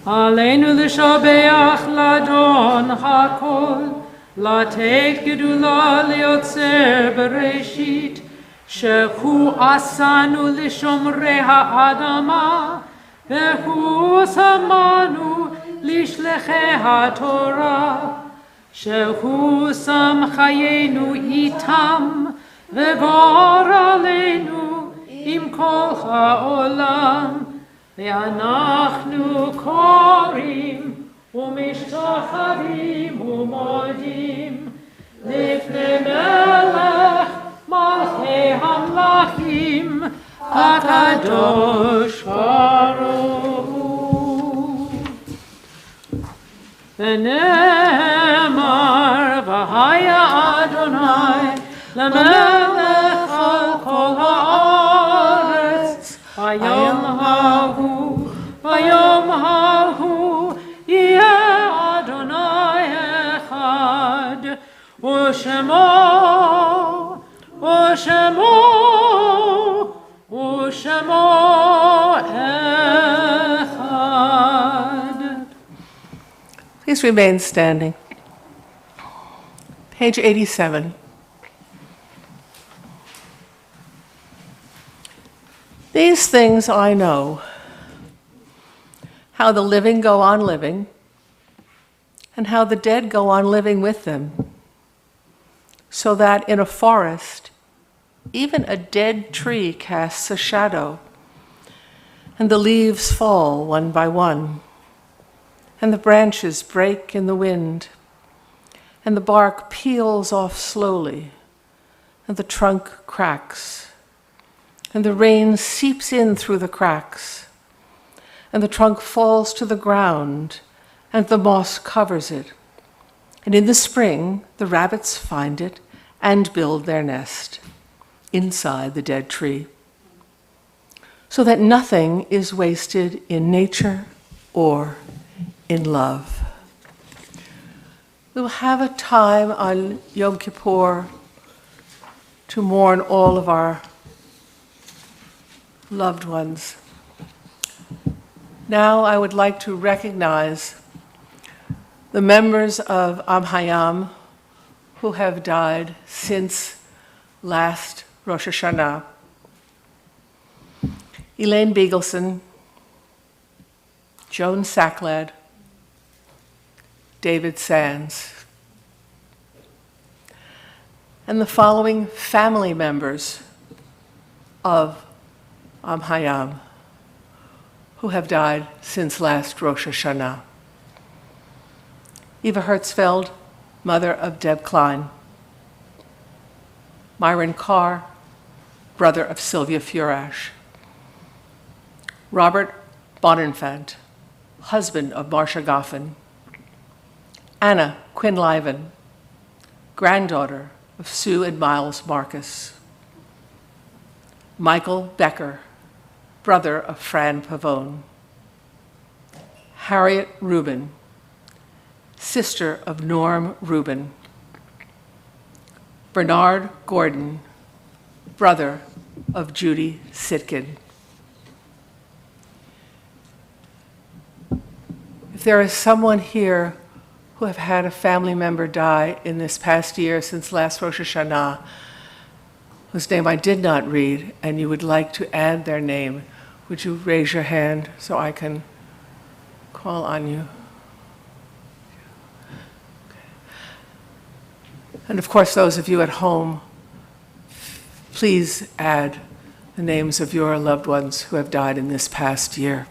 S2: Aleinu l'shabeach ladon hakol, latet gedula leotzer bereshit, shehu asanu lishomrei ha'adama, vehu samanu lishlechei ha'torah, shehu sam chayenu itam, vegoralenu im kol ha'olam, ואנחנו קוראים ומשתחווים ומודים לפני מלך מלכי המלכים הקדוש ברוך הוא. ונאמר והיה אדוני למלך על כל הארץ ביום ההוא יהיה אדוני אחד ושמו אחד.
S1: Please remain standing. Page 87. These things I know, how the living go on living, and how the dead go on living with them, so that in a forest, even a dead tree casts a shadow, and the leaves fall one by one, and the branches break in the wind, and the bark peels off slowly, and the trunk cracks, and the rain seeps in through the cracks, and the trunk falls to the ground, and the moss covers it. And in the spring, the rabbits find it and build their nest inside the dead tree, so that nothing is wasted in nature or in love. We'll have a time on Yom Kippur to mourn all of our loved ones. Now I would like to recognize the members of HaYam who have died since last Rosh Hashanah. Elaine Beagleson, Joan Sacklad, David Sands, and the following family members of HaYam who have died since last Rosh Hashanah. Eva Hertzfeld, mother of Deb Klein. Myron Carr, brother of Sylvia Furash. Robert Bonenfant, husband of Marcia Goffin. Anna Quinn Liven, granddaughter of Sue and Miles Marcus. Michael Becker, brother of Fran Pavone. Harriet Rubin, sister of Norm Rubin. Bernard Gordon, brother of Judy Sitkin. If there is someone here who have had a family member die in this past year since last Rosh Hashanah, whose name I did not read, and you would like to add their name, would you raise your hand so I can call on you. And of course, those of you at home, please add the names of your loved ones who have died in this past year.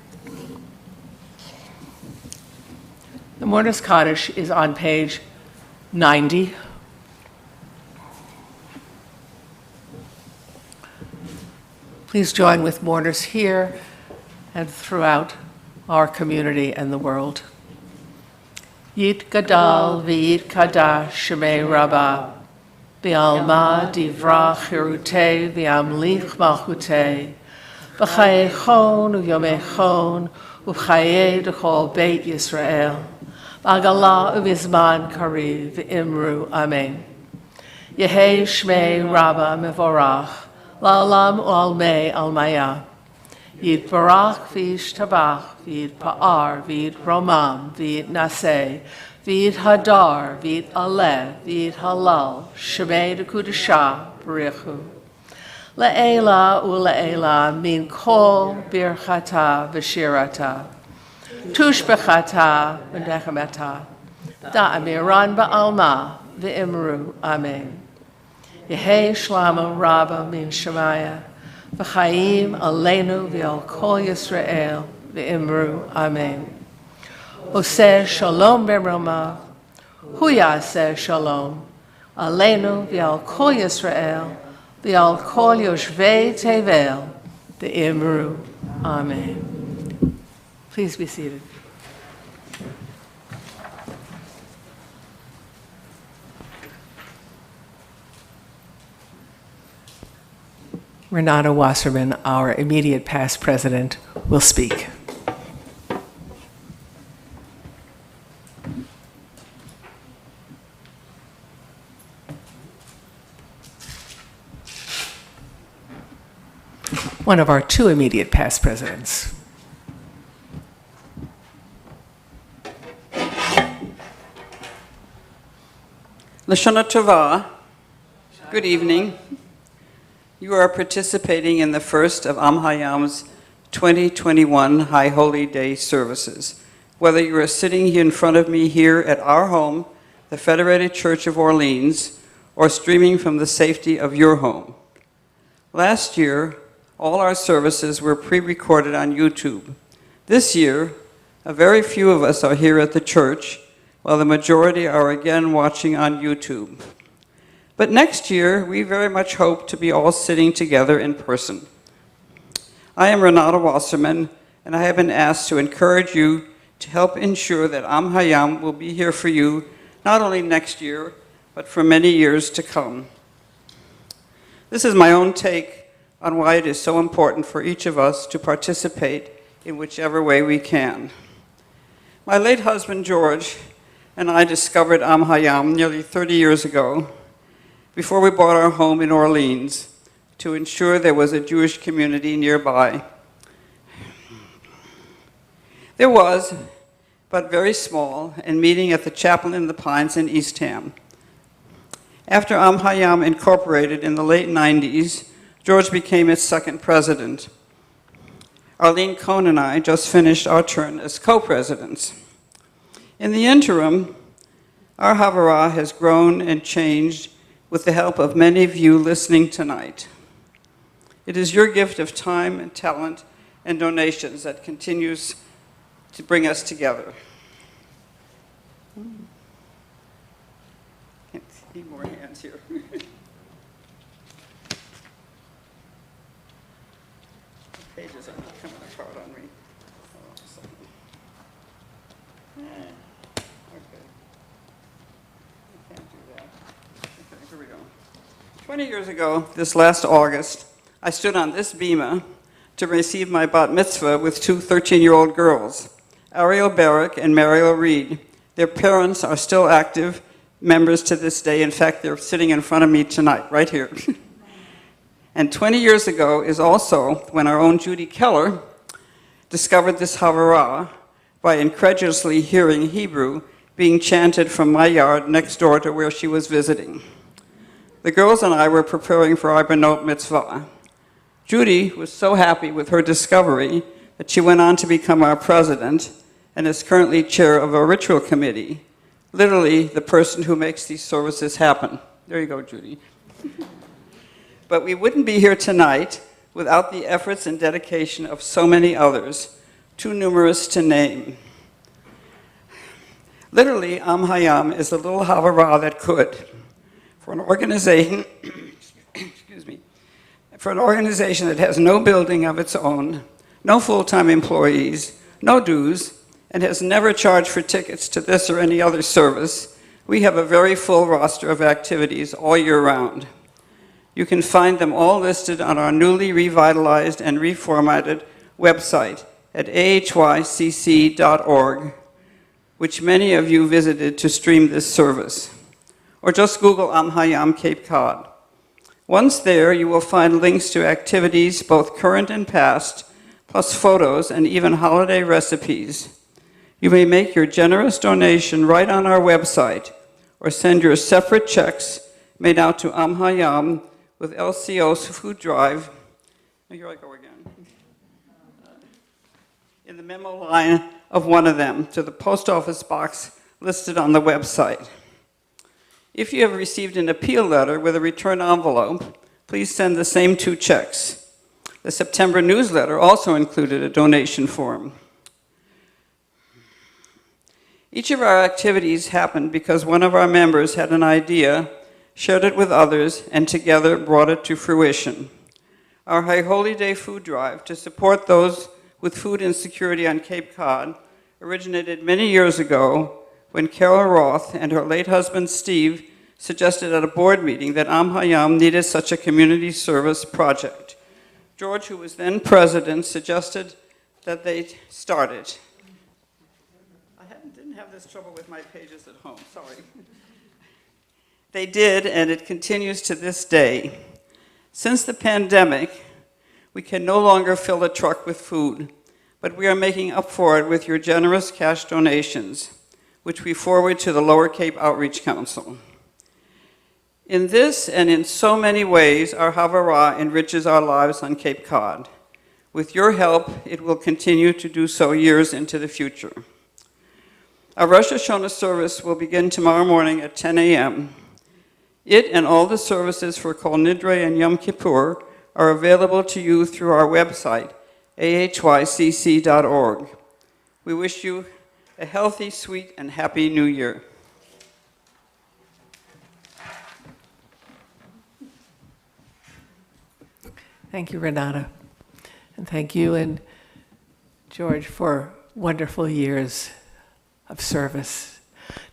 S1: The Mourner's Kaddish is on page 90. Please join with mourners here and throughout our community and the world. Yit Gadal v'yit Kadash Shemei Rabbah B'alma Divra Chirutei V'amlich Malchutei B'chayei Chon U'yomei Chon U'chayei D'chol Beit Yisrael B'agala U'bizman Kariv V'imru Amen. Yehei Shmei Rabbah Mevorach La'olam U'almei Almaya Yit Barach V'yish Tabach V'yit Pa'ar V'yit Romam V'yit Naseh V'yit Hadar V'yit Aleh V'yit Halal Shemei D'Kudashah B'richu Le'ela U'le'ela Min Kol Birchata V'shirata Tushbechata V'nechemata Da'amiran Ba'alma V'imru Amen. Yehei Shlama Rabba Min Shemaya V'chaim Aleinu V'al Kol Yisrael V'imru Amen. Oseh Shalom B'Roma Hu Yaseh Shalom Aleinu V'al Kol Yisrael V'al Kol Yoshvei Tevel V'imru Amen. Please be seated. Renata Wasserman, our immediate past president, will speak. One of our two immediate past presidents.
S11: Lashana Tova, good evening. You are participating in the first of HaYam's 2021 High Holy Day services. Whether you are sitting here in front of me here at our home, the Federated Church of Orleans, or streaming from the safety of your home. Last year, all our services were pre-recorded on YouTube. This year, a very few of us are here at the church, while the majority are again watching on YouTube. But next year, we very much hope to be all sitting together in person. I am Renata Wasserman, and I have been asked to encourage you to help ensure that HaYam will be here for you not only next year, but for many years to come. This is my own take on why it is so important for each of us to participate in whichever way we can. My late husband, George, and I discovered HaYam nearly 30 years ago, before we bought our home in Orleans, to ensure there was a Jewish community nearby. There was, but very small, and meeting at the Chapel in the Pines in Eastham. After HaYam incorporated in the late 90s, George became its second president. Arlene Cohn and I just finished our turn as co-presidents. In the interim, our Havurah has grown and changed with the help of many of you listening tonight. It is your gift of time and talent and donations that continues to bring us together. Can't see more hands here. The pages are not coming apart on me. Oh, okay. I can't do that. Okay, here we go. 20 years ago, this last August, I stood on this bima to receive my bat mitzvah with two 13-year-old girls, Ariel Barrick and Mariel Reed. Their parents are still active members to this day. In fact, they're sitting in front of me tonight, right here. And 20 years ago is also when our own Judy Keller discovered this Havurah by incredulously hearing Hebrew being chanted from my yard next door to where she was visiting. The girls and I were preparing for our Benot Mitzvah. Judy was so happy with her discovery that she went on to become our president, and is currently chair of a ritual committee, literally the person who makes these services happen. There you go, Judy. But we wouldn't be here tonight without the efforts and dedication of so many others, too numerous to name. Literally, HaYam is a little Havurah that could. For an organization, excuse me, for an organization that has no building of its own, no full-time employees, no dues, and has never charged for tickets to this or any other service, we have a very full roster of activities all year round. You can find them all listed on our newly revitalized and reformatted website at ahycc.org, which many of you visited to stream this service. Or just Google HaYam Cape Cod. Once there, you will find links to activities, both current and past, plus photos and even holiday recipes. You may make your generous donation right on our website, or send your separate checks made out to HaYam with LCO's Food Drive. Here I go again. In the memo line of one of them to the post office box listed on the website. If you have received an appeal letter with a return envelope, please send the same 2 checks. The September newsletter also included a donation form. Each of our activities happened because one of our members had an idea, shared it with others, and together brought it to fruition. Our High Holy Day food drive to support those with food insecurity on Cape Cod originated many years ago when Carol Roth and her late husband Steve suggested at a board meeting that HaYam needed such a community service project. George, who was then president, suggested that they start it. I didn't have this trouble with my pages at home, sorry. They did, and it continues to this day. Since the pandemic, we can no longer fill a truck with food, but we are making up for it with your generous cash donations, which we forward to the Lower Cape Outreach Council. In this and in so many ways, our Havurah enriches our lives on Cape Cod. With your help, it will continue to do so years into the future. Our Rosh HaShana service will begin tomorrow morning at 10 a.m. It and all the services for Kol Nidre and Yom Kippur are available to you through our website, ahycc.org. We wish you a healthy, sweet, and happy New Year.
S1: Thank you, Renata. And thank you and George for wonderful years of service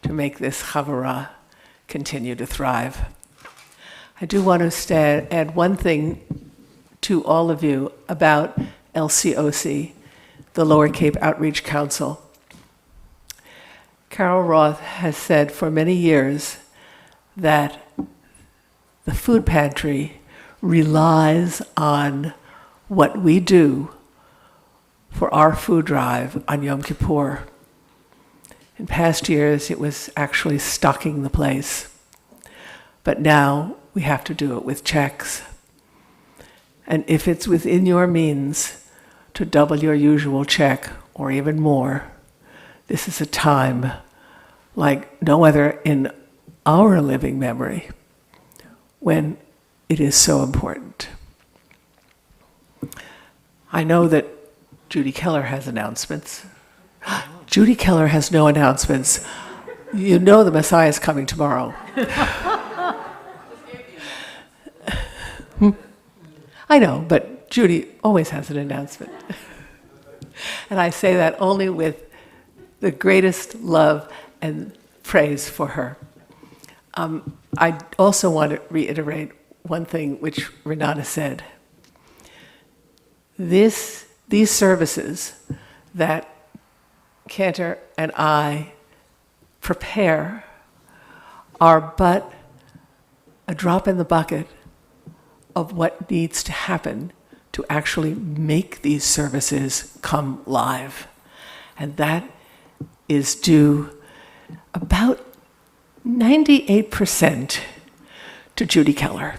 S1: to make this Havurah continue to thrive. I do want to add one thing to all of you about LCOC, the Lower Cape Outreach Council. Carol Roth has said for many years that the food pantry relies on what we do for our food drive on Yom Kippur. In past years, it was actually stocking the place. But now we have to do it with checks. And if it's within your means to double your usual check or even more, this is a time like no other in our living memory when it is so important. I know that Judy Keller has announcements. Judy Keller has no announcements. You know the Messiah is coming tomorrow. I know, but Judy always has an announcement. And I say that only with the greatest love and praise for her. I also want to reiterate one thing which Renata said. These services that Cantor and I prepare are but a drop in the bucket of what needs to happen to actually make these services come live. And that is due about 98% to Judy Keller.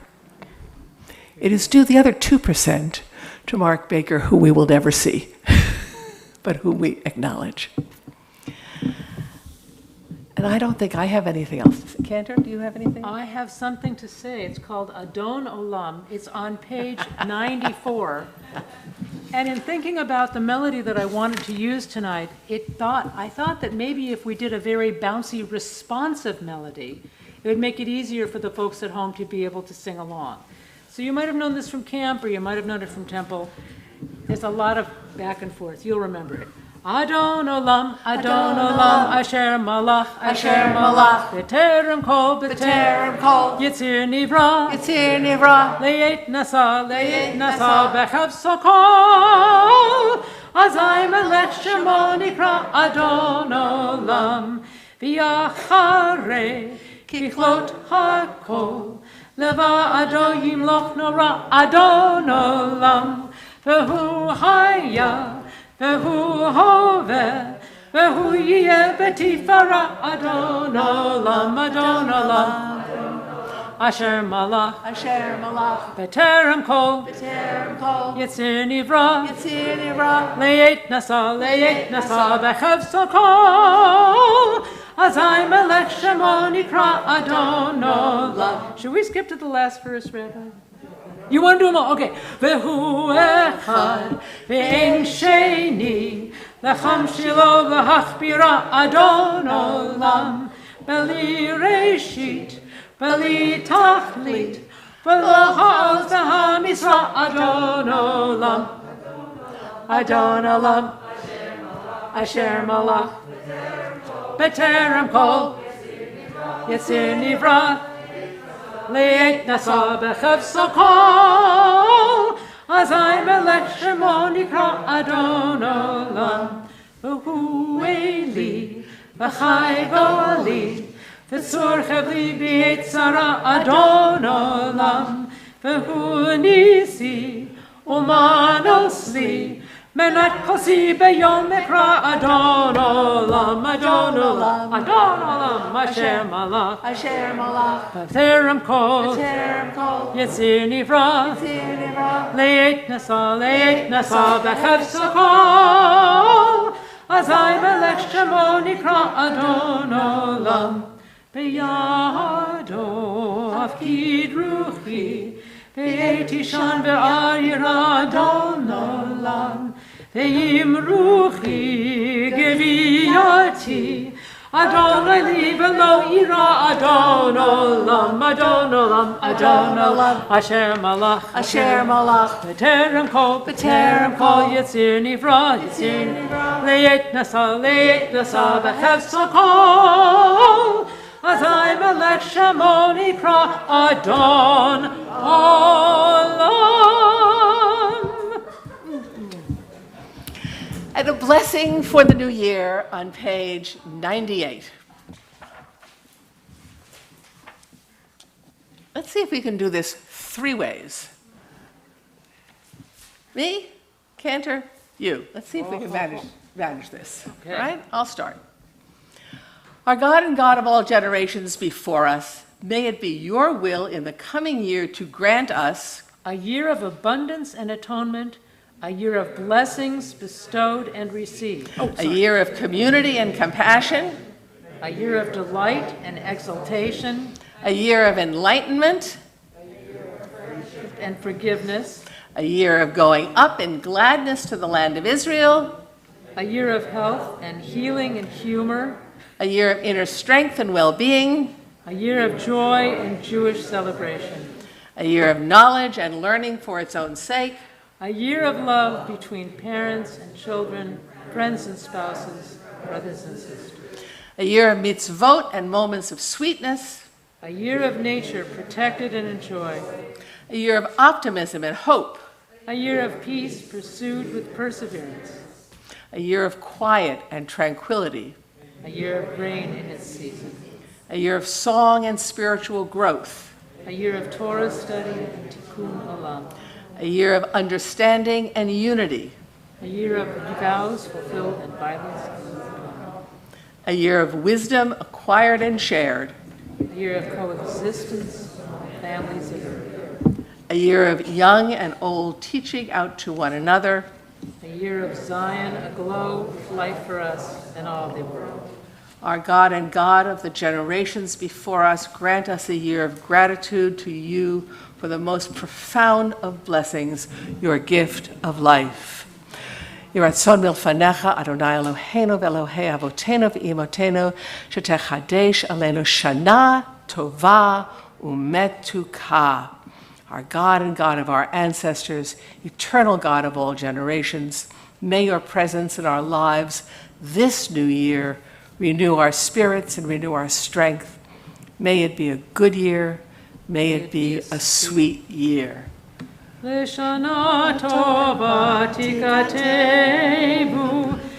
S1: It is due the other 2% to Mark Baker, who we will never see, but who we acknowledge. And I don't think I have anything else to say. Cantor, do you have anything?
S2: I have something to say. It's called Adon Olam. It's on page 94. And in thinking about the melody that I wanted to use tonight, I thought that maybe if we did a very bouncy, responsive melody, it would make it easier for the folks at home to be able to sing along. So you might have known this from camp, or you might have known it from temple. There's a lot of back and forth. You'll remember it. Adon Olam, Asher Malach, B'terem Kol, Yitzir Nivra, Le'et Nasa, Bechav Sokol, Azai Melech Shemo Nikra, Adon Olam, V'yachare, Kichlot HaKol, Leva Ado Yimloch Nora, Adon Olam, V'hu HaYam, Vehu hove, vehu yeh betifara, Adon Olam, Asher Malach, B'terem Kol, Yitzir Nivra, Le'et Nasa, Bechav Sokol, Azai Melech Shemo Nikra, Adon Olam. Should we skip to the last verse, Rabbi? You want to do them all? Okay. Vehu echad, ve'en sheni, lecham shilo v'hachbira, Adon Olam, beli reshit, beli tachlit, v'lo ha'oz v'ha'misra, Adon Olam, Asher Malach, B'terem Kol, Yitzir Nivra, Le'et Nasa Bechav Sokol, Azai Melech Shemo Nikra, Adon Olam, V'hu Eli, V'chai Goali, V'tzur Chevli B'yetzara, Adon Olam, V'hu Nisi, Umanos Li, Menat Kosi B'yom Ekra, Adon Olam, Asher Malach, B'terem Kol, Yitzir Nivra, Le'et Nasa, Bechav Sokol, Azai Melech Shemo Nikra, Adon Olam, B'yado Afkid Ruchi, Ve'etishan ve'ayira, Adon Olam, Ve'im Ruchi Geviyati, Adonai li v'lo ira, Adon Olam, Asher Malach, B'terem Kol, Yitzir Nivra, Le'et Nasa, Bechav Sokol, Azai Melech Shemo Nikra, Adon Olam.
S1: And a blessing for the new year on page 98. Let's see if we can do this 3 ways. Me, Cantor, you. Let's see if we can manage this.
S2: Okay.
S1: All right, I'll start. Our God and God of all generations before us, may it be your will in the coming year to grant us
S2: a year of abundance and atonement, a year of blessings bestowed and received.
S1: a year of community and compassion,
S2: A year of delight and exaltation
S1: a year of enlightenment,
S2: and forgiveness,
S1: a year of going up in gladness to the land of Israel,
S2: a year of health and healing and humor,
S1: a year of inner strength and well-being,
S2: a year of joy and Jewish celebration,
S1: a year of knowledge and learning for its own sake,
S2: a year of love between parents and children, friends and spouses, brothers and sisters,
S1: a year of mitzvot and moments of sweetness,
S2: a year of nature protected and enjoyed,
S1: a year of optimism and hope,
S2: a year of peace pursued with perseverance,
S1: a year of quiet and tranquility,
S2: a year of rain in its season,
S1: a year of song and spiritual growth,
S2: a year of Torah study and tikkun olam,
S1: a year of understanding and unity,
S2: a year of vows fulfilled and violence,
S1: a year of wisdom acquired and shared,
S2: a year of coexistence, families of earth,
S1: a year of young and old teaching out to one another,
S2: a year of Zion aglow with life for us and all the world.
S1: Our God and God of the generations before us, grant us a year of gratitude to you for the most profound of blessings, your gift of life. Yiratzon milfanecha, Adonai Eloheinu ve'Elohei avotenu ve'imotenu, shetechadesh aleinu shana tova umetuka. Our God and God of our ancestors, eternal God of all generations, may your presence in our lives this new year renew our spirits and renew our strength. May it be a good year. May it be a sweet year.
S2: L'shana tova tikatevu,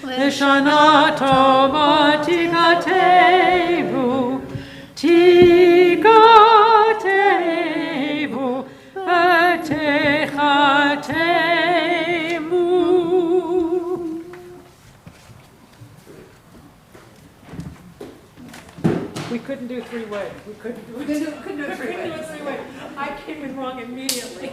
S2: L'shana tova tikatevu, tikatevu, etechatemu. We couldn't do three-way. We couldn't do it three-way. I came in wrong immediately.